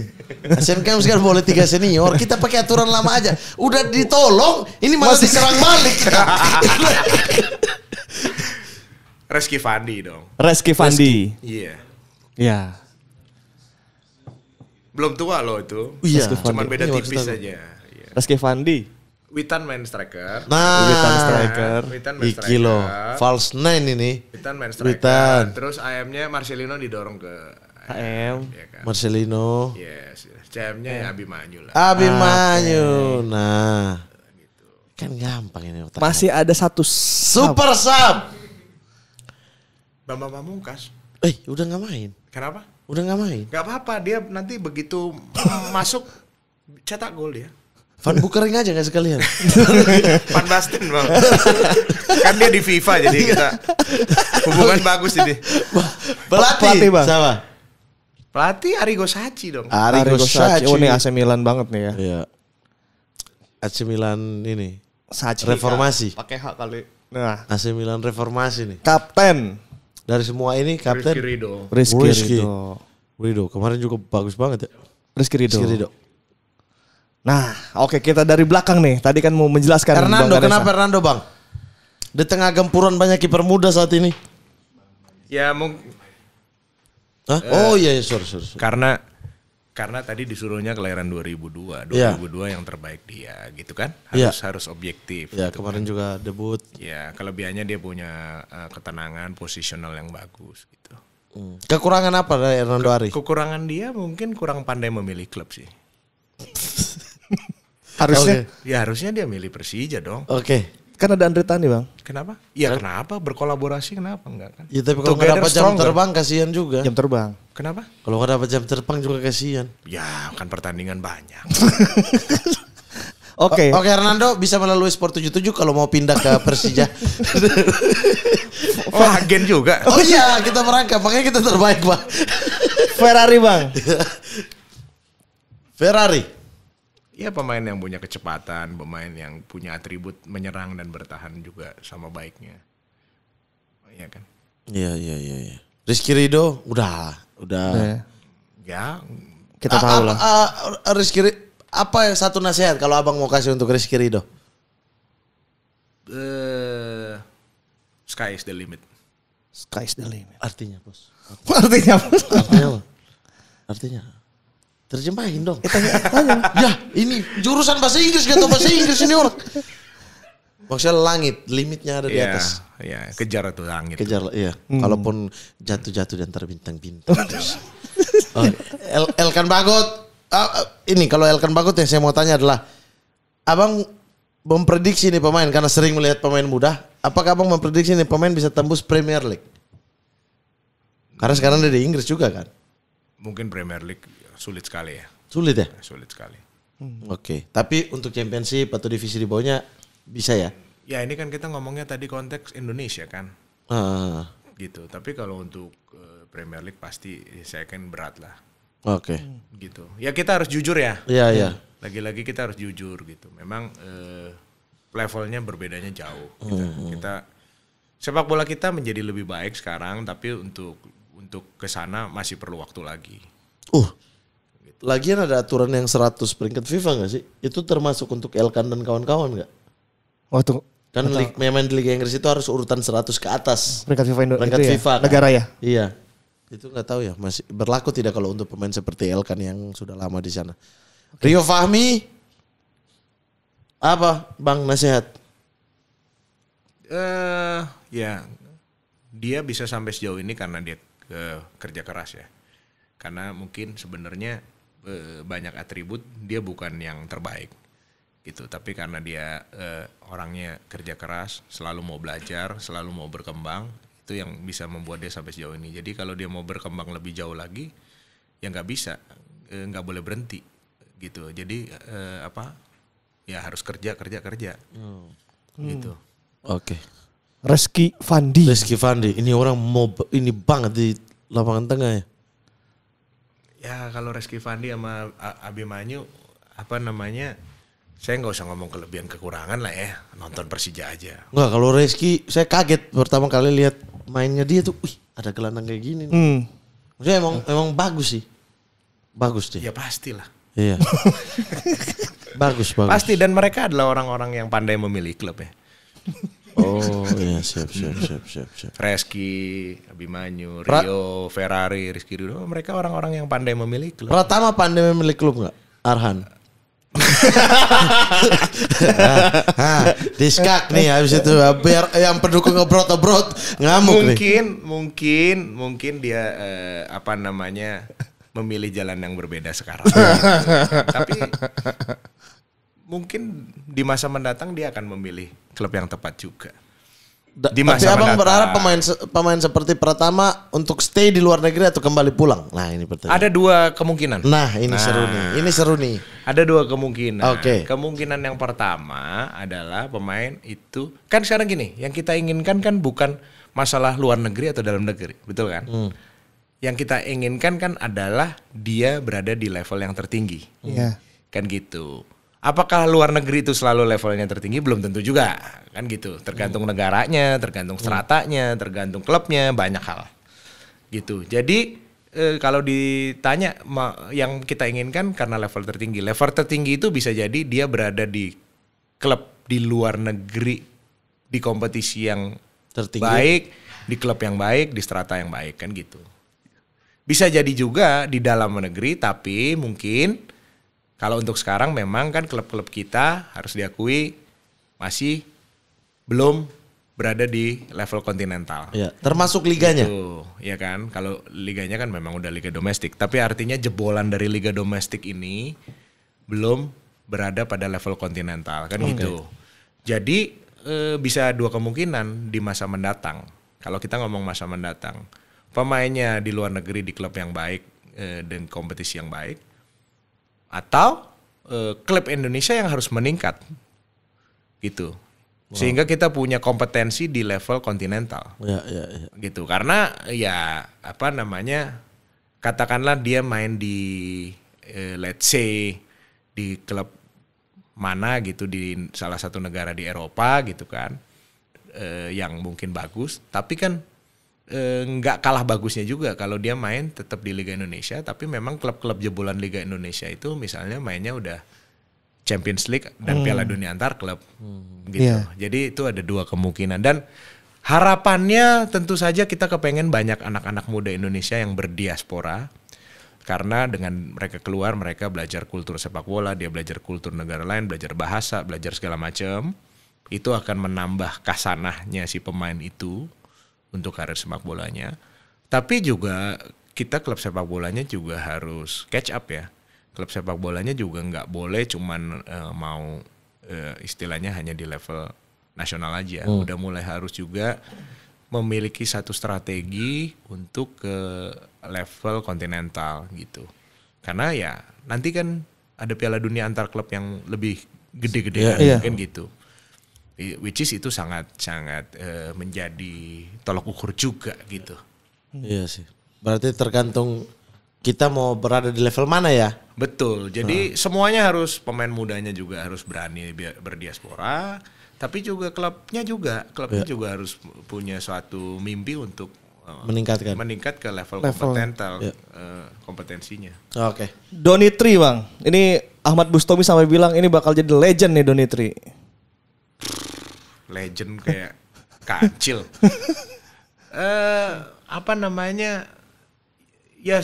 Asian Games kan boleh 3 senior. Kita pakai aturan lama aja. Udah ditolong, ini malah diserang balik. Reski Fandi dong. Reski Fandi. Iya. Iya. Belum tua loh itu. Iya. Cuman beda Ini tipis maksud aku. aja. Iya. Reski Fandi. Witan main striker. Witan Nah, striker. Witan main iki loh, striker. false 9 ini. Witan main striker. Witan. Terus AM-nya Marcelino didorong ke AM. ya kan. Marcelino, Yes. CM-nya ya Abimanyu lah. Abimanyu. Nah, kan gampang ini. otak. Masih ada satu Super Sub. Bambang Pamungkas. Udah nggak main. Kenapa? Udah nggak main. Gak apa-apa, dia nanti begitu masuk cetak gol dia. Van Bukering aja nggak sekalian. Van Basten bang. Kan dia di FIFA jadi kita hubungan bagus ini. Pelatih, Bang. sama. Pelatih Arrigo Sacchi dong. Arrigo Sacchi. Oh, ini AC Milan banget nih ya. Iya. AC Milan ini. Sacchi. Reformasi. Pakai hak kali. Nah, AC Milan reformasi nih. kapten Dari semua ini Rizky kapten Ridho. Rizky Ridho. Ridho. Kemarin juga bagus banget ya. Rizky Ridho. Rizky Ridho. Nah, oke kita dari belakang nih. Tadi kan mau menjelaskan Hernando, Bang Ganesha. kenapa Hernando bang? Di tengah gempuran banyak kiper muda saat ini. Ya mungkin Hah? Oh iya, sorry. karena tadi disuruhnya kelahiran 2002. 2002 Iya. yang terbaik dia gitu kan. Iya. Harus objektif. Ya gitu kemarin kan. juga debut. Ya kelebihannya dia punya ketenangan, posisional yang bagus gitu. Kekurangan apa dari Hernando Ari? Kekurangan dia mungkin kurang pandai memilih klub sih. Harusnya Ya harusnya dia milih Persija dong. Oke. kan ada Andre Tani bang. Kenapa? Ya kenapa? Berkolaborasi kenapa enggak kan? Ya tapi kalau nggak Together dapat jam stronger. terbang kasihan juga. Jam terbang. Kenapa? Kalau nggak dapat jam terbang juga kasihan. Ya kan pertandingan banyak. Oke. Oke Hernando bisa melalui Sport 77 kalau mau pindah ke Persija. Oh agen juga. Oh iya kita merangkap makanya kita terbaik bang. Ferrari bang. Ferrari. Ya pemain yang punya kecepatan, pemain yang punya atribut menyerang dan bertahan juga sama baiknya. Iya kan? Iya. Rizky Ridho udah. Nah, Ya kita tahu lah. Apa yang satu nasihat kalau abang mau kasih untuk Rizky Ridho? Sky is the limit. Sky's the limit. Artinya bos. Artinya apa? Artinya apa? Artinya terjemahin dong. Ya ini jurusan bahasa Inggris gak tau bahasa Inggris ini orang. Maksudnya langit, limitnya ada di Iya, atas. ya kejar tuh langit. Kejar, iya. Kalaupun jatuh-jatuh dan terbintang-bintang. Oh, Elkan Bagot. Ini kalau Elkan Bagot yang saya mau tanya adalah, abang memprediksi nih pemain karena sering melihat pemain muda. Apakah abang memprediksi nih pemain bisa tembus Premier League? Karena sekarang dia di Inggris juga kan. Mungkin Premier League sulit sekali ya. Sulit ya? Sulit sekali. Oke. Tapi untuk Championship atau divisi di bawahnya bisa ya? Ya ini kan kita ngomongnya tadi konteks Indonesia kan. Gitu. Tapi kalau untuk Premier League pasti saya kan berat lah. Oke. Gitu. Ya kita harus jujur ya. Iya. Lagi-lagi kita harus jujur gitu. Memang levelnya berbedanya jauh. Kita sepak bola kita menjadi lebih baik sekarang, tapi untuk ke sana masih perlu waktu lagi. Lagian ada aturan yang 100 peringkat FIFA gak sih? Itu termasuk untuk Elkan dan kawan-kawan gak? Waktu Kan main di Liga Inggris itu harus urutan 100 ke atas. Peringkat FIFA Peringkat itu ya? FIFA kan? Negara ya? Iya. Itu nggak tahu ya, masih berlaku tidak kalau untuk pemain seperti Elkan yang sudah lama di sana. Rio Fahmi, apa Bang nasihat? Ya dia bisa sampai sejauh ini karena dia kerja keras ya. Karena mungkin sebenarnya banyak atribut dia bukan yang terbaik gitu. Tapi karena dia orangnya kerja keras, selalu mau belajar, selalu mau berkembang, itu yang bisa membuat dia sampai sejauh ini. Jadi kalau dia mau berkembang lebih jauh lagi, ya nggak bisa, nggak boleh berhenti gitu. Jadi ya harus kerja gitu. Oke. Reski Fandi. Reski Fandi, ini orang mau ini banget di lapangan tengah ya. Ya kalau Reski Fandi sama Abimanyu saya nggak usah ngomong kelebihan kekurangan lah ya, nonton Persija aja. Enggak, kalau Reski saya kaget pertama kali lihat mainnya dia tuh, wih ada gelandang kayak gini. Maksudnya emang bagus sih. Bagus deh. Ya pastilah. Iya. bagus. Pasti, dan mereka adalah orang-orang yang pandai memilih klub ya. Oh iya, siap. Reski, Abimanyu, Rio, Ferrari, Rizky Ridho, mereka orang-orang yang pandai memilih klub. Pratama pandai memilih klub nggak? Arhan. Diskak nih habis itu biar yang pendukung ngebrot ngamuk mungkin dia memilih jalan yang berbeda sekarang. Tapi mungkin di masa mendatang dia akan memilih klub yang tepat juga. Di masa tapi abang mendatang. berharap pemain seperti Pratama untuk stay di luar negeri atau kembali pulang? Nah ini pertanyaan. Ada dua kemungkinan. Ini seru nih. Ada dua kemungkinan. Oke. Kemungkinan yang pertama adalah pemain itu kan sekarang gini, yang kita inginkan kan bukan masalah luar negeri atau dalam negeri, betul kan? Yang kita inginkan kan adalah dia berada di level yang tertinggi. Iya. Kan gitu. Apakah luar negeri itu selalu levelnya tertinggi? Belum tentu juga, kan gitu. Tergantung negaranya, tergantung stratanya, tergantung klubnya, banyak hal. Gitu. Jadi kalau ditanya yang kita inginkan karena level tertinggi. Level tertinggi itu bisa jadi dia berada di klub di luar negeri, di kompetisi yang Tertinggi. baik, di klub yang baik, di strata yang baik, kan gitu. Bisa jadi juga di dalam negeri, tapi mungkin kalau untuk sekarang memang kan klub-klub kita harus diakui masih belum berada di level kontinental. Ya, termasuk liganya. Gitu, ya kan. Kalau liganya kan memang udah liga domestik, tapi artinya jebolan dari liga domestik ini belum berada pada level kontinental, kan gitu. Jadi bisa dua kemungkinan di masa mendatang. Kalau kita ngomong masa mendatang, pemainnya di luar negeri di klub yang baik dan kompetisi yang baik, atau klub Indonesia yang harus meningkat gitu. Sehingga kita punya kompetensi di level kontinental. Ya. Gitu. Karena ya katakanlah dia main di let's say di klub mana gitu di salah satu negara di Eropa gitu kan. Yang mungkin bagus, tapi kan nggak kalah bagusnya juga kalau dia main tetap di Liga Indonesia, tapi memang klub-klub jebolan Liga Indonesia itu misalnya mainnya udah Champions League dan Piala Dunia antar klub gitu. Yeah. Jadi itu ada dua kemungkinan dan harapannya tentu saja kita kepengen banyak anak-anak muda Indonesia yang berdiaspora karena dengan mereka keluar mereka belajar kultur sepak bola, dia belajar kultur negara lain, belajar bahasa, belajar segala macam. Itu akan menambah kasanahnya si pemain itu untuk karir sepak bolanya. Tapi juga kita klub sepak bolanya juga harus catch up ya. Klub sepak bolanya juga nggak boleh cuman mau istilahnya hanya di level nasional aja. Udah mulai harus juga memiliki satu strategi untuk ke level kontinental gitu. Karena ya nanti kan ada Piala Dunia antar klub yang lebih gede-gede kan gitu. Which is itu sangat menjadi tolok ukur juga gitu. Iya sih. Berarti tergantung kita mau berada di level mana ya? Betul. Jadi semuanya harus pemain mudanya juga harus berani berdiaspora, tapi juga klubnya juga harus punya suatu mimpi untuk meningkat ke level kompetental kompetensinya. Oke. Donitri Bang, ini Ahmad Bustomi sampai bilang ini bakal jadi legend nih Donitri. legend kayak Kancil. Apa namanya? Ya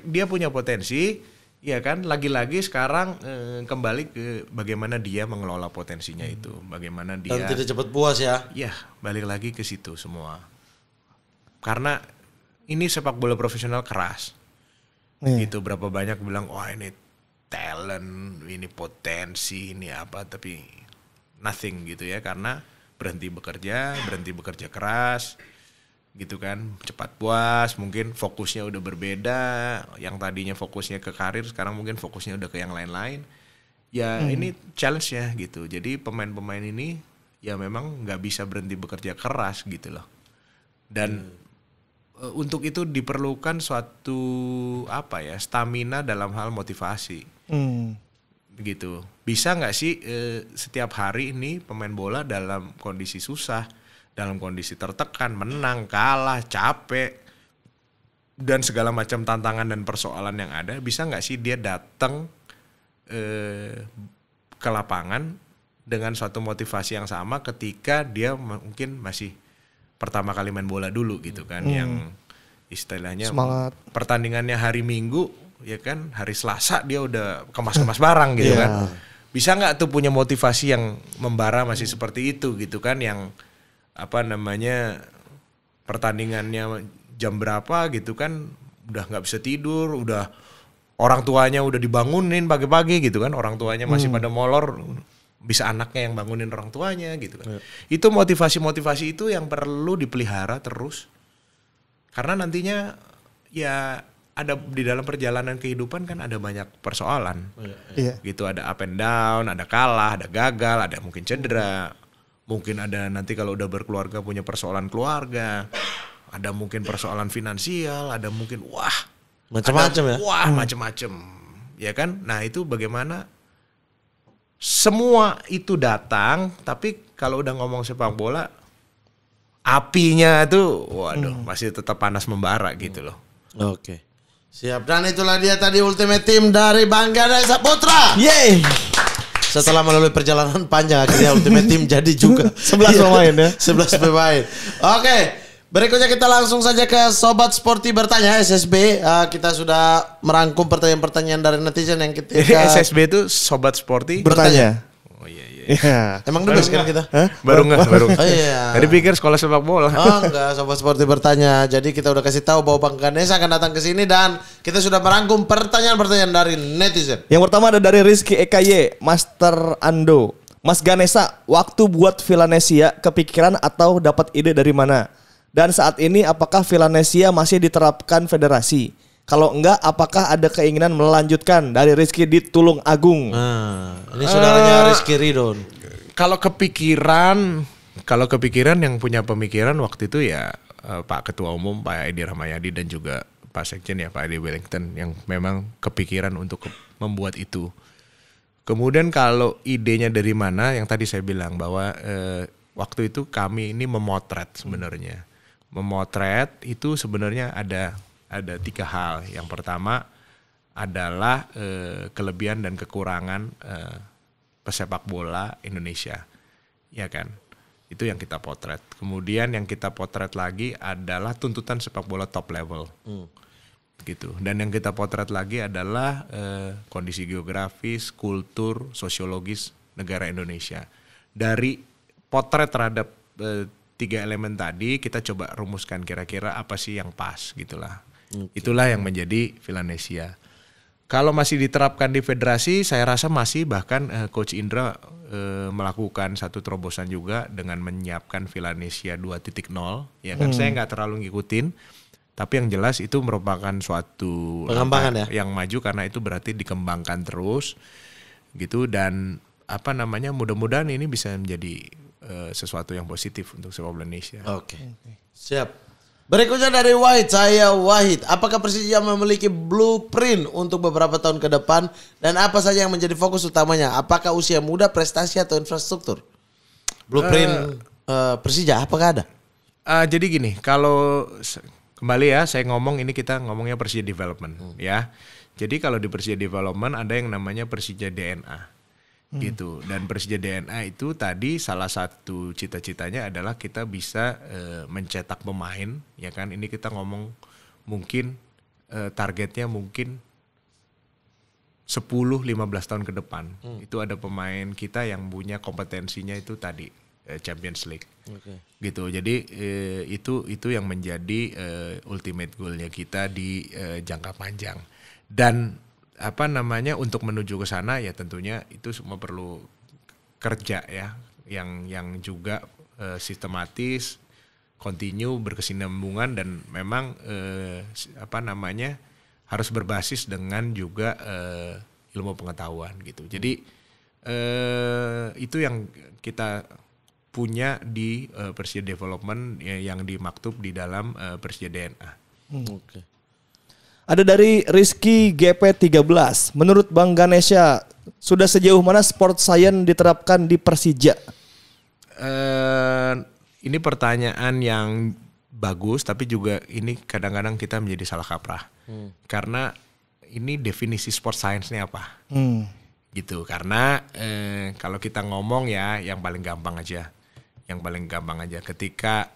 dia punya potensi, ya kan? Lagi-lagi sekarang kembali ke bagaimana dia mengelola potensinya itu, bagaimana dia. Dan tidak cepat puas ya? Ya, balik lagi ke situ semua. Karena ini sepak bola profesional keras. Gitu berapa banyak bilang, wah ini talent, ini potensi, ini apa, tapi nothing gitu ya, karena berhenti bekerja keras. Gitu kan, cepat puas, mungkin fokusnya udah berbeda, yang tadinya fokusnya ke karir sekarang mungkin fokusnya udah ke yang lain-lain. Ya ini challenge-nya gitu. Jadi pemain-pemain ini ya memang nggak bisa berhenti bekerja keras gitu loh. Dan untuk itu diperlukan suatu stamina dalam hal motivasi. Gitu. Bisa nggak sih setiap hari ini pemain bola dalam kondisi susah, dalam kondisi tertekan, menang, kalah, capek, dan segala macam tantangan dan persoalan yang ada, bisa nggak sih dia datang ke lapangan dengan suatu motivasi yang sama ketika dia mungkin masih pertama kali main bola dulu gitu kan, yang istilahnya semangat. Pertandingannya hari Minggu, ya kan, hari Selasa dia udah kemas-kemas barang gitu kan. Bisa nggak tuh punya motivasi yang membara masih seperti itu gitu kan, yang pertandingannya jam berapa gitu kan, udah nggak bisa tidur, udah orang tuanya udah dibangunin pagi-pagi gitu kan, orang tuanya masih pada molor, bisa anaknya yang bangunin orang tuanya gitu kan. Itu motivasi-motivasi itu yang perlu dipelihara terus, karena nantinya ya ada di dalam perjalanan kehidupan kan ada banyak persoalan, gitu, ada up and down, ada kalah, ada gagal, ada mungkin cedera. Mungkin ada nanti kalau udah berkeluarga punya persoalan keluarga, ada mungkin persoalan finansial, ada mungkin macam-macam ya. Macam-macam. Ya kan? Nah, itu bagaimana semua itu datang, tapi kalau udah ngomong sepak bola, apinya tuh masih tetap panas membara gitu loh. Oke. Siap, dan itulah dia tadi Ultimate Team dari Bang Ganesha Putra. Yeay. Setelah melalui perjalanan panjang akhirnya Ultimate Team jadi juga 11 pemain ya. 11 pemain. Oke, berikutnya kita langsung saja ke Sobat Sporty Bertanya SSB. Kita sudah merangkum pertanyaan-pertanyaan dari netizen yang Jadi ketika SSB itu Sobat Sporty Bertanya. Oh iya. Emang the best kan kita? Baru. Oh iya. Tadi pikir sekolah sepak bola. Oh enggak, Sobat Sporty Bertanya. Jadi kita udah kasih tahu bahwa Bang Ganesha akan datang ke sini dan kita sudah merangkum pertanyaan-pertanyaan dari netizen. Yang pertama ada dari Rizky EKY, Master Ando. Mas Ganesha, waktu buat Villanesia kepikiran atau dapat ide dari mana? Dan saat ini apakah Villanesia masih diterapkan federasi? Kalau enggak, apakah ada keinginan melanjutkan? Dari Rizky di Tulung Agung. Nah, ini saudaranya Rizky Ridon. Kalau kepikiran yang punya pemikiran waktu itu ya Pak Ketua Umum Pak Edi Rahmayadi dan juga Pak Sekjen ya Pak Edi Wellington yang memang kepikiran untuk membuat itu. Kemudian kalau idenya dari mana, yang tadi saya bilang bahwa waktu itu kami ini memotret sebenarnya. Memotret itu sebenarnya ada 3 hal. Yang pertama adalah kelebihan dan kekurangan pesepak bola Indonesia, ya kan? Itu yang kita potret. Kemudian yang kita potret lagi adalah tuntutan sepak bola top level, gitu. Dan yang kita potret lagi adalah kondisi geografis, kultur, sosiologis negara Indonesia. Dari potret terhadap 3 elemen tadi, kita coba rumuskan kira-kira apa sih yang pas, gitulah. Itulah yang menjadi Villanesia. Kalau masih diterapkan di federasi, saya rasa masih, bahkan Coach Indra melakukan satu terobosan juga dengan menyiapkan Villanesia 2.0, ya kan. Saya nggak terlalu ngikutin, tapi yang jelas itu merupakan suatu pengembangan yang maju, karena itu berarti dikembangkan terus, gitu. Dan mudah-mudahan ini bisa menjadi sesuatu yang positif untuk sepak bola Indonesia. Oke. Siap. Berikutnya dari Wahid, saya Wahid. Apakah Persija memiliki blueprint untuk beberapa tahun ke depan dan apa saja yang menjadi fokus utamanya? Apakah usia muda, prestasi atau infrastruktur? Blueprint Persija apakah ada? Jadi gini, kalau kembali ya saya ngomong ini, kita ngomongnya Persija Development ya. Jadi kalau di Persija Development ada yang namanya Persija DNA. gitu. Dan Persija DNA itu tadi salah satu cita-citanya adalah kita bisa mencetak pemain, ya kan? Ini kita ngomong mungkin targetnya mungkin 10-15 tahun ke depan. Itu ada pemain kita yang punya kompetensinya itu tadi Champions League. Gitu. Jadi itu yang menjadi ultimate goalnya kita di jangka panjang. Dan untuk menuju ke sana ya tentunya itu semua perlu kerja ya yang juga sistematis, continue, berkesinambungan dan memang harus berbasis dengan juga ilmu pengetahuan gitu. Jadi itu yang kita punya di Persija Development yang dimaktub di dalam Persija DNA. Ada dari Rizky GP13. Menurut Bang Ganesha, sudah sejauh mana sport science diterapkan di Persija? Ini pertanyaan yang bagus, tapi juga ini kadang-kadang kita menjadi salah kaprah. Karena ini definisi sport science ini apa? Gitu. Karena kalau kita ngomong ya yang paling gampang aja. Ketika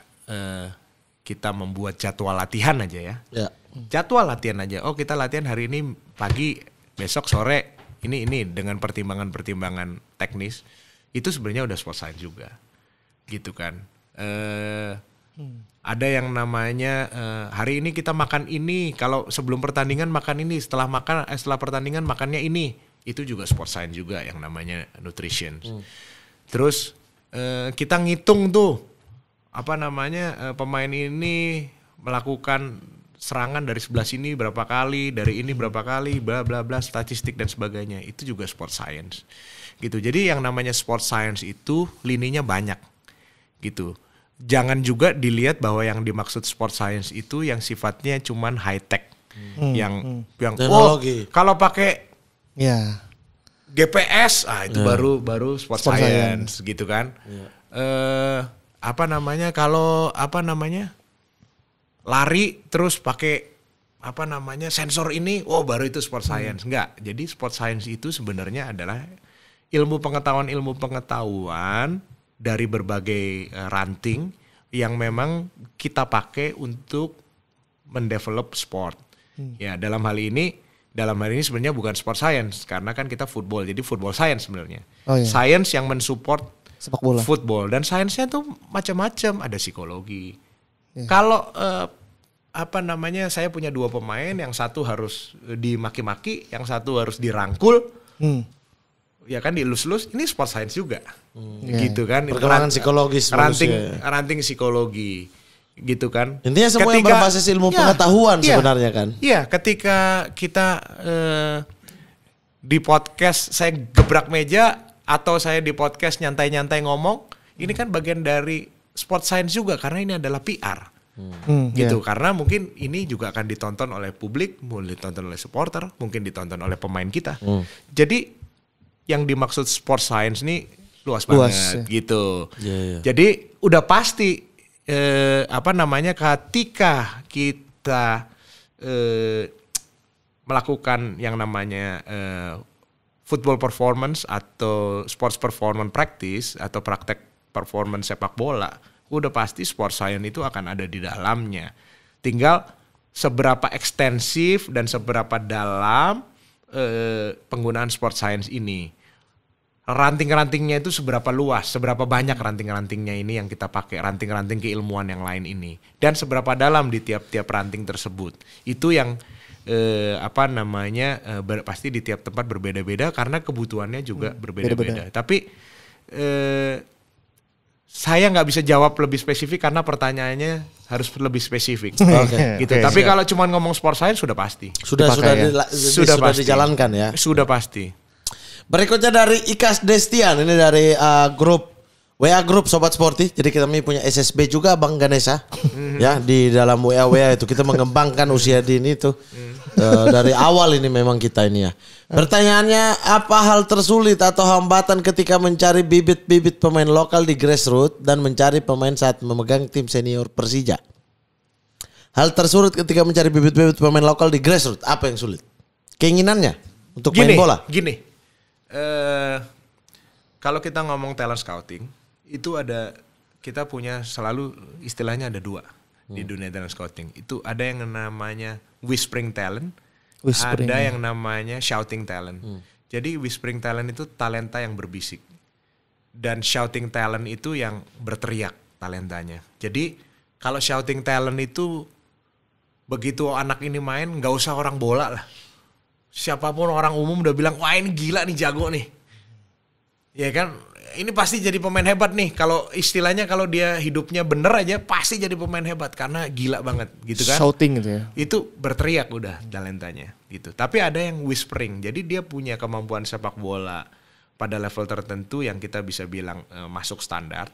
kita membuat jadwal latihan aja ya. Jadwal latihan aja. Oh, kita latihan hari ini pagi, besok sore ini dengan pertimbangan teknis. Itu sebenarnya udah sport science juga. Gitu kan. Ada yang namanya hari ini kita makan ini, kalau sebelum pertandingan makan ini, setelah pertandingan makannya ini. Itu juga sport science juga yang namanya nutrition. Terus kita ngitung tuh pemain ini melakukan serangan dari sebelah sini berapa kali, dari ini berapa kali, bla bla bla, statistik dan sebagainya. Itu juga sport science. Gitu. Jadi yang namanya sport science itu lininya banyak. Gitu. Jangan juga dilihat bahwa yang dimaksud sport science itu yang sifatnya cuman high tech. Yang kalau pakai GPS itu baru sport science gitu kan. Lari terus pakai sensor ini, baru itu sport science. Enggak. Jadi sport science itu sebenarnya adalah ilmu pengetahuan dari berbagai ranting yang memang kita pakai untuk mendevelop sport. Ya, dalam hal ini sebenarnya bukan sport science karena kan kita football. Jadi football science sebenarnya. Science yang mensupport sepak bola. Football dan sainsnya tuh macam-macam, ada psikologi. Kalau saya punya 2 pemain, yang satu harus dimaki-maki, yang satu harus dirangkul. Ya kan dielus-elus, ini sport science juga. Gitu kan. Perkembangan psikologis ranting psikologi. Gitu kan. Intinya semua yang berbasis ilmu pengetahuan sebenarnya kan. Iya, ketika kita di podcast saya gebrak meja atau saya di podcast nyantai-nyantai ngomong, ini kan bagian dari sport science juga karena ini adalah PR. Gitu. Karena mungkin ini juga akan ditonton oleh publik, mungkin ditonton oleh supporter, mungkin ditonton oleh pemain kita. Jadi yang dimaksud sport science ini luas banget gitu. Jadi udah pasti ketika kita melakukan yang namanya football performance atau sports performance practice atau praktek performance sepak bola, udah pasti sport science itu akan ada di dalamnya. Tinggal seberapa ekstensif dan seberapa dalam penggunaan sport science ini. Ranting-rantingnya itu seberapa luas, seberapa banyak ranting-rantingnya ini yang kita pakai, ranting-ranting keilmuan yang lain ini. Dan seberapa dalam di tiap-tiap ranting tersebut. Itu yang pasti di tiap tempat berbeda-beda karena kebutuhannya juga berbeda-beda. Tapi saya nggak bisa jawab lebih spesifik karena pertanyaannya harus lebih spesifik. Gitu. Tapi kalau cuma ngomong sport science sudah pasti. Sudah pasti dijalankan ya. Sudah pasti. Berikutnya dari Ikas Destian, ini dari grup WA grup Sobat Sporty. Jadi kita punya SSB juga Bang Ganesha. Ya, di dalam WA itu kita mengembangkan usia dini itu. Dari awal ini memang kita ini ya. Pertanyaannya, apa hal tersulit atau hambatan ketika mencari bibit-bibit pemain lokal di grassroots dan mencari pemain saat memegang tim senior Persija? Hal tersulit ketika mencari bibit-bibit pemain lokal di grassroots, apa yang sulit? Keinginannya untuk main bola? Gini. kalau kita ngomong talent scouting, itu kita punya selalu istilahnya ada 2 di dunia talent scouting. Itu ada yang namanya whispering talent, ada yang namanya shouting talent. Jadi whispering talent itu talenta yang berbisik. Dan shouting talent itu yang berteriak talentanya. Jadi kalau shouting talent itu begitu anak ini main nggak usah orang bola lah. Siapapun orang umum udah bilang wah ini gila nih, jago nih. Ya kan, ini pasti jadi pemain hebat nih. Kalau istilahnya kalau dia hidupnya bener aja pasti jadi pemain hebat karena gila banget gitu kan. Shouting gitu ya. Itu berteriak udah talentanya gitu. Tapi ada yang whispering. Jadi dia punya kemampuan sepak bola pada level tertentu yang kita bisa bilang masuk standar.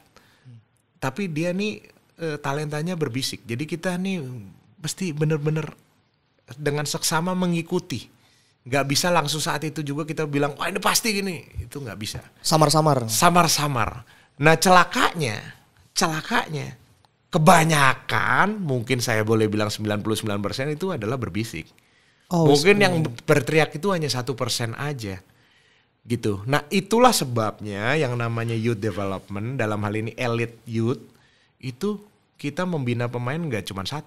Tapi dia nih talentanya berbisik. Jadi kita nih mesti bener-bener dengan seksama mengikuti. Gak bisa langsung saat itu juga kita bilang, wah ini pasti gini. Itu gak bisa. Samar-samar. Samar-samar. Nah celakanya, kebanyakan, mungkin saya boleh bilang 99% itu adalah berbisik. Mungkin yang berteriak itu hanya 1% aja. Gitu. Nah itulah sebabnya yang namanya youth development, dalam hal ini elite youth, itu kita membina pemain gak cuma 1.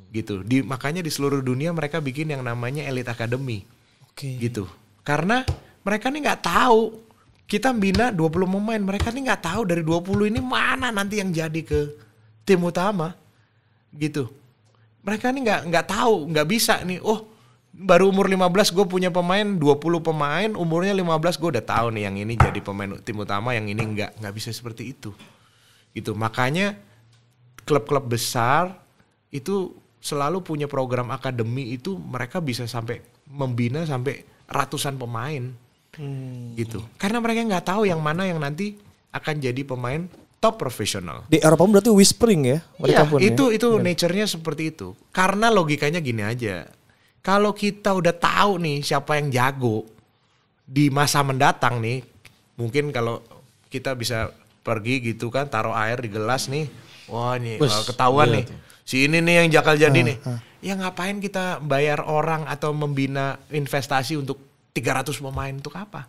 Gitu. Makanya di seluruh dunia mereka bikin yang namanya Elite Academy. Gitu. Karena mereka nih nggak tahu. Kita bina 20 pemain, mereka nih nggak tahu dari 20 ini mana nanti yang jadi ke tim utama. Gitu. Mereka nih nggak tahu, nggak bisa nih. Oh, baru umur 15 gue punya pemain, 20 pemain, umurnya 15 gue udah tahu nih yang ini jadi pemain tim utama, yang ini nggak bisa seperti itu. Gitu. Makanya klub-klub besar itu selalu punya program akademi, itu mereka bisa sampai membina sampai ratusan pemain gitu. Karena mereka nggak tahu yang mana yang nanti akan jadi pemain top profesional. Di Eropa berarti whispering ya mereka pun. Itu nature-nya seperti itu. Karena logikanya gini aja. Kalau kita udah tahu nih siapa yang jago di masa mendatang nih, mungkin kalau kita bisa pergi gitu kan, taruh air di gelas nih, wah nih ketahuan nih. Si ini nih yang jakal jadi nih. Ya ngapain kita bayar orang atau membina investasi untuk 300 pemain, untuk apa?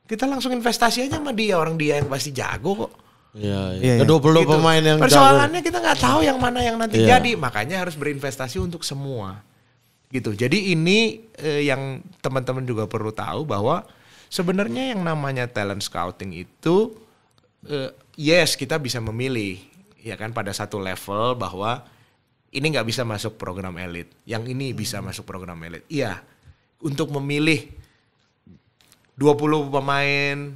Kita langsung investasi aja sama dia, orang dia yang pasti jago kok. Iya. 20 gitu. Pemain yang persoalannya jago. Kita nggak tahu yang mana yang nanti jadi, makanya harus berinvestasi untuk semua. Gitu. Jadi ini yang teman-teman juga perlu tahu bahwa sebenarnya yang namanya talent scouting itu yes kita bisa memilih ya kan pada satu level bahwa ini nggak bisa masuk program elit, yang ini bisa masuk program elit. Iya, untuk memilih 20 pemain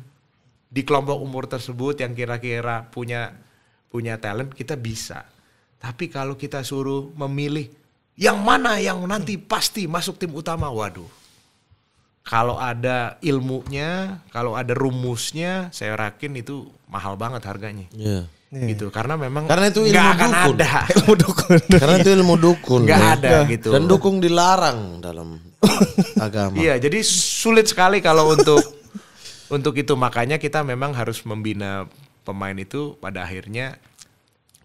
di kelompok umur tersebut yang kira-kira punya talent, kita bisa. Tapi kalau kita suruh memilih yang mana yang nanti pasti masuk tim utama, waduh. Kalau ada ilmunya, kalau ada rumusnya, saya yakin itu mahal banget harganya. Iya. Gitu, karena memang itu ilmu akan dukun. Ada ilmu dukun. Karena itu ilmu dukun. Nggak ada gitu. Dan dukun dilarang dalam agama. Iya, jadi sulit sekali kalau untuk itu. Makanya kita memang harus membina pemain itu pada akhirnya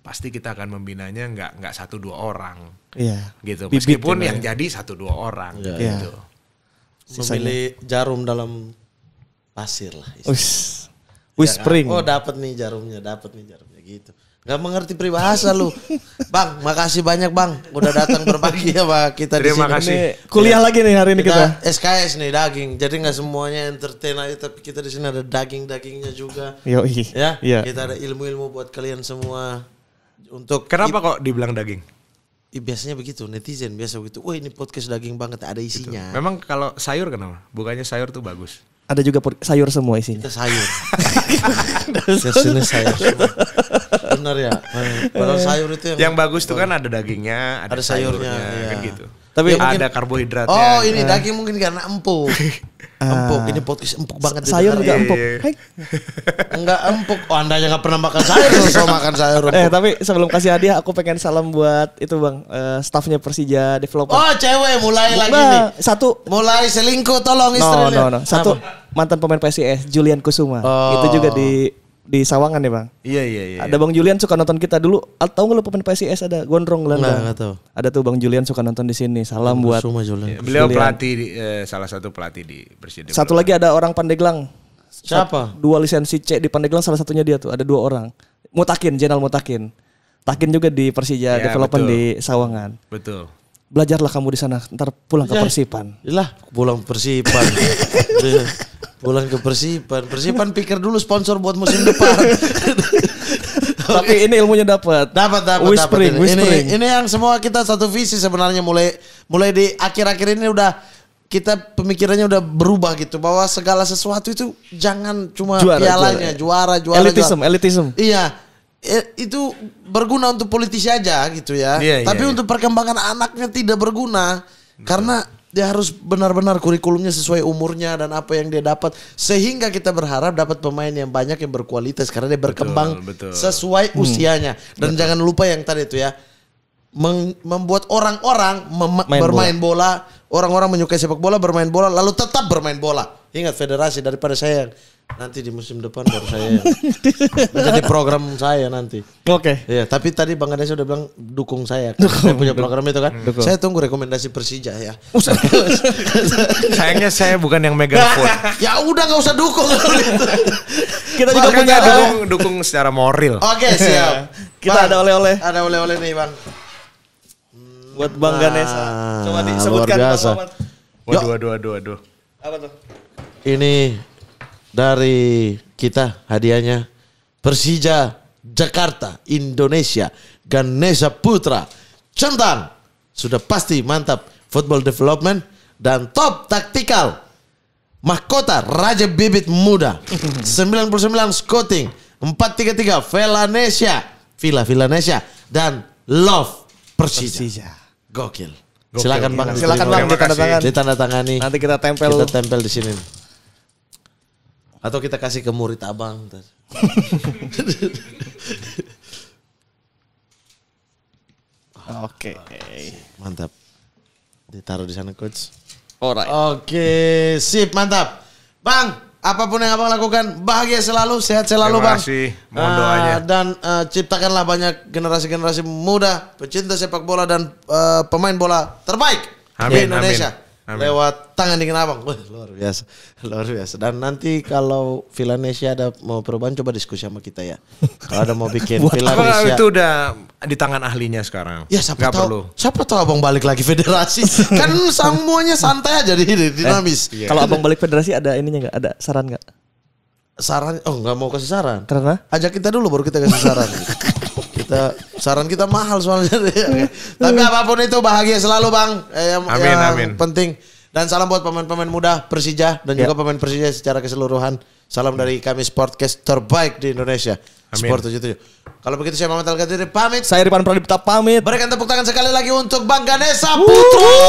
pasti kita akan membinanya nggak 1-2 orang. Iya. Gitu. Meskipun yang jadi 1-2 orang gitu. Memilih jarum dalam pasir lah. Whispering. Oh dapat nih jarumnya gitu. Gak mengerti peribahasa lu. Bang, makasih banyak Bang udah datang berbagi sama kita di sini. Terima kasih. Kuliah lagi nih hari ini kita. SKS nih daging. Jadi nggak semuanya entertain aja, tapi kita di sini ada dagingnya juga. Yoi. Ya. Kita ada ilmu-ilmu buat kalian semua. Untuk kenapa kok dibilang daging? Biasanya begitu, netizen biasa begitu. Wah ini podcast daging banget, ada isinya. Gitu. Memang kalau sayur kenapa? Bukannya sayur tuh bagus? Ada juga sayur semua isinya. Kita sayur. Sini sayur semua. Benar ya. Padahal sayur itu yang bagus tuh kan ada dagingnya, ada sayurnya kan gitu. Tapi ya, ada karbohidratnya. Oh ini daging mungkin karena empuk. Empuk, ini podcast empuk banget. Sayur juga empuk. Enggak empuk. Oh Anda yang gak pernah makan sayur. So makan sayur empuk. Tapi sebelum kasih hadiah aku pengen salam buat itu Bang, staffnya Persija Developer. Oh cewek mulai lagi nih. Satu. Mulai selingkuh tolong istrinya. No. Satu mantan pemain PSIS Julian Kusuma. Itu juga di Sawangan ya Bang. Iya. Ada Bang Julian suka nonton kita dulu. Tahu nggak lu pemain PSIS ada Gondrong Gelandang? Nggak tahu. Ada tuh Bang Julian suka nonton di sini. Salam buat Beliau pelatih salah satu pelatih di Persija. Satu lagi ada orang Pandeglang. Siapa? 2 lisensi C di Pandeglang, salah satunya dia tuh. Ada 2 orang. Mutakin, Jenal Mutakin. Takin juga di Persija Ya, Development betul. di Sawangan. Betul. Belajarlah kamu di sana, ntar pulang ke Ya. Persipan. Lah, pulang Persipan. Pulang ke Persipan. Persipan pikir dulu sponsor buat musim depan. Tapi ini ilmunya dapat. Dapat. Whispering. Ini yang semua kita satu visi sebenarnya mulai di akhir-akhir ini udah kita pemikirannya udah berubah gitu bahwa segala sesuatu itu jangan cuma pialanya, juara. Elitism. Iya. Itu berguna untuk politisi aja gitu ya. Iya, Tapi iya. untuk perkembangan anaknya tidak berguna. Karena dia harus benar-benar kurikulumnya sesuai umurnya dan apa yang dia dapat. Sehingga kita berharap dapat pemain yang banyak yang berkualitas. Karena dia berkembang betul. sesuai usianya. Dan jangan lupa yang tadi itu ya. Membuat orang-orang bermain bola. Orang-orang menyukai sepak bola, bermain bola. Lalu tetap bermain bola. Ingat federasi daripada saya yang nanti di musim depan baru saya yang menjadi program saya nanti. Oke. Iya, tapi tadi Bang Ganesha udah bilang dukung saya. Saya punya program itu kan. Saya tunggu rekomendasi Persija ya. Sayangnya saya bukan yang megang vote. Ya udah nggak usah dukung. Kita juga punya dukung secara moral. Oke, siap. Kita ada oleh-oleh. Ada oleh-oleh nih, Bang. Buat Bang Ganesha. Coba disebutkan luar Bang biasa. Muhammad. Waduh. Apa tuh? Ini dari kita hadiahnya Persija Jakarta Indonesia Ganesha Putra centang sudah pasti mantap football development dan top taktikal mahkota Raja Bibit Muda 99 scouting 433 Villanesia dan Love Persija. Gokil. Silakan Bang. Silakan Bang Terima kasih. ditandatangani. Ditandatangani. Nanti kita tempel. Kita tempel di sini. Atau kita kasih ke murid abang. Oke. Mantap. Ditaruh di sana coach. Alright. Oke, sip, mantap. Bang, apapun yang abang lakukan, bahagia selalu, sehat selalu Terima bang. kasih, mohon doanya. Dan ciptakanlah banyak generasi-generasi muda, pecinta sepak bola dan pemain bola terbaik di Amin, Indonesia. amin, amin. Lewat tangan dingin abang. Wah, luar biasa. Dan nanti kalau Villanesia ada mau perubahan, coba diskusi sama kita ya. Kalau ada mau bikin Apa Villanesia. itu udah di tangan ahlinya sekarang? Ya siapa Nggak tahu, perlu. siapa tahu abang balik lagi federasi. Kan semuanya santai aja dinamis. Iya. Kalau Abang balik federasi ada ininya nggak? Ada saran nggak? Saran, nggak mau kasih saran. Karena? Ajak kita dulu baru kita kasih saran. Saran kita mahal soalnya. Tapi apapun itu bahagia selalu bang. Amin. Penting. Dan salam buat pemain-pemain muda Persija dan juga pemain Persija secara keseluruhan. Salam dari kami Sportcast terbaik di Indonesia. Amin. Sport 77. Kalau begitu saya Muhammad Al-Ghazali pamit. Saya Ripan Pradipta pamit. Berikan tepuk tangan sekali lagi untuk Bang Ganesha Putra.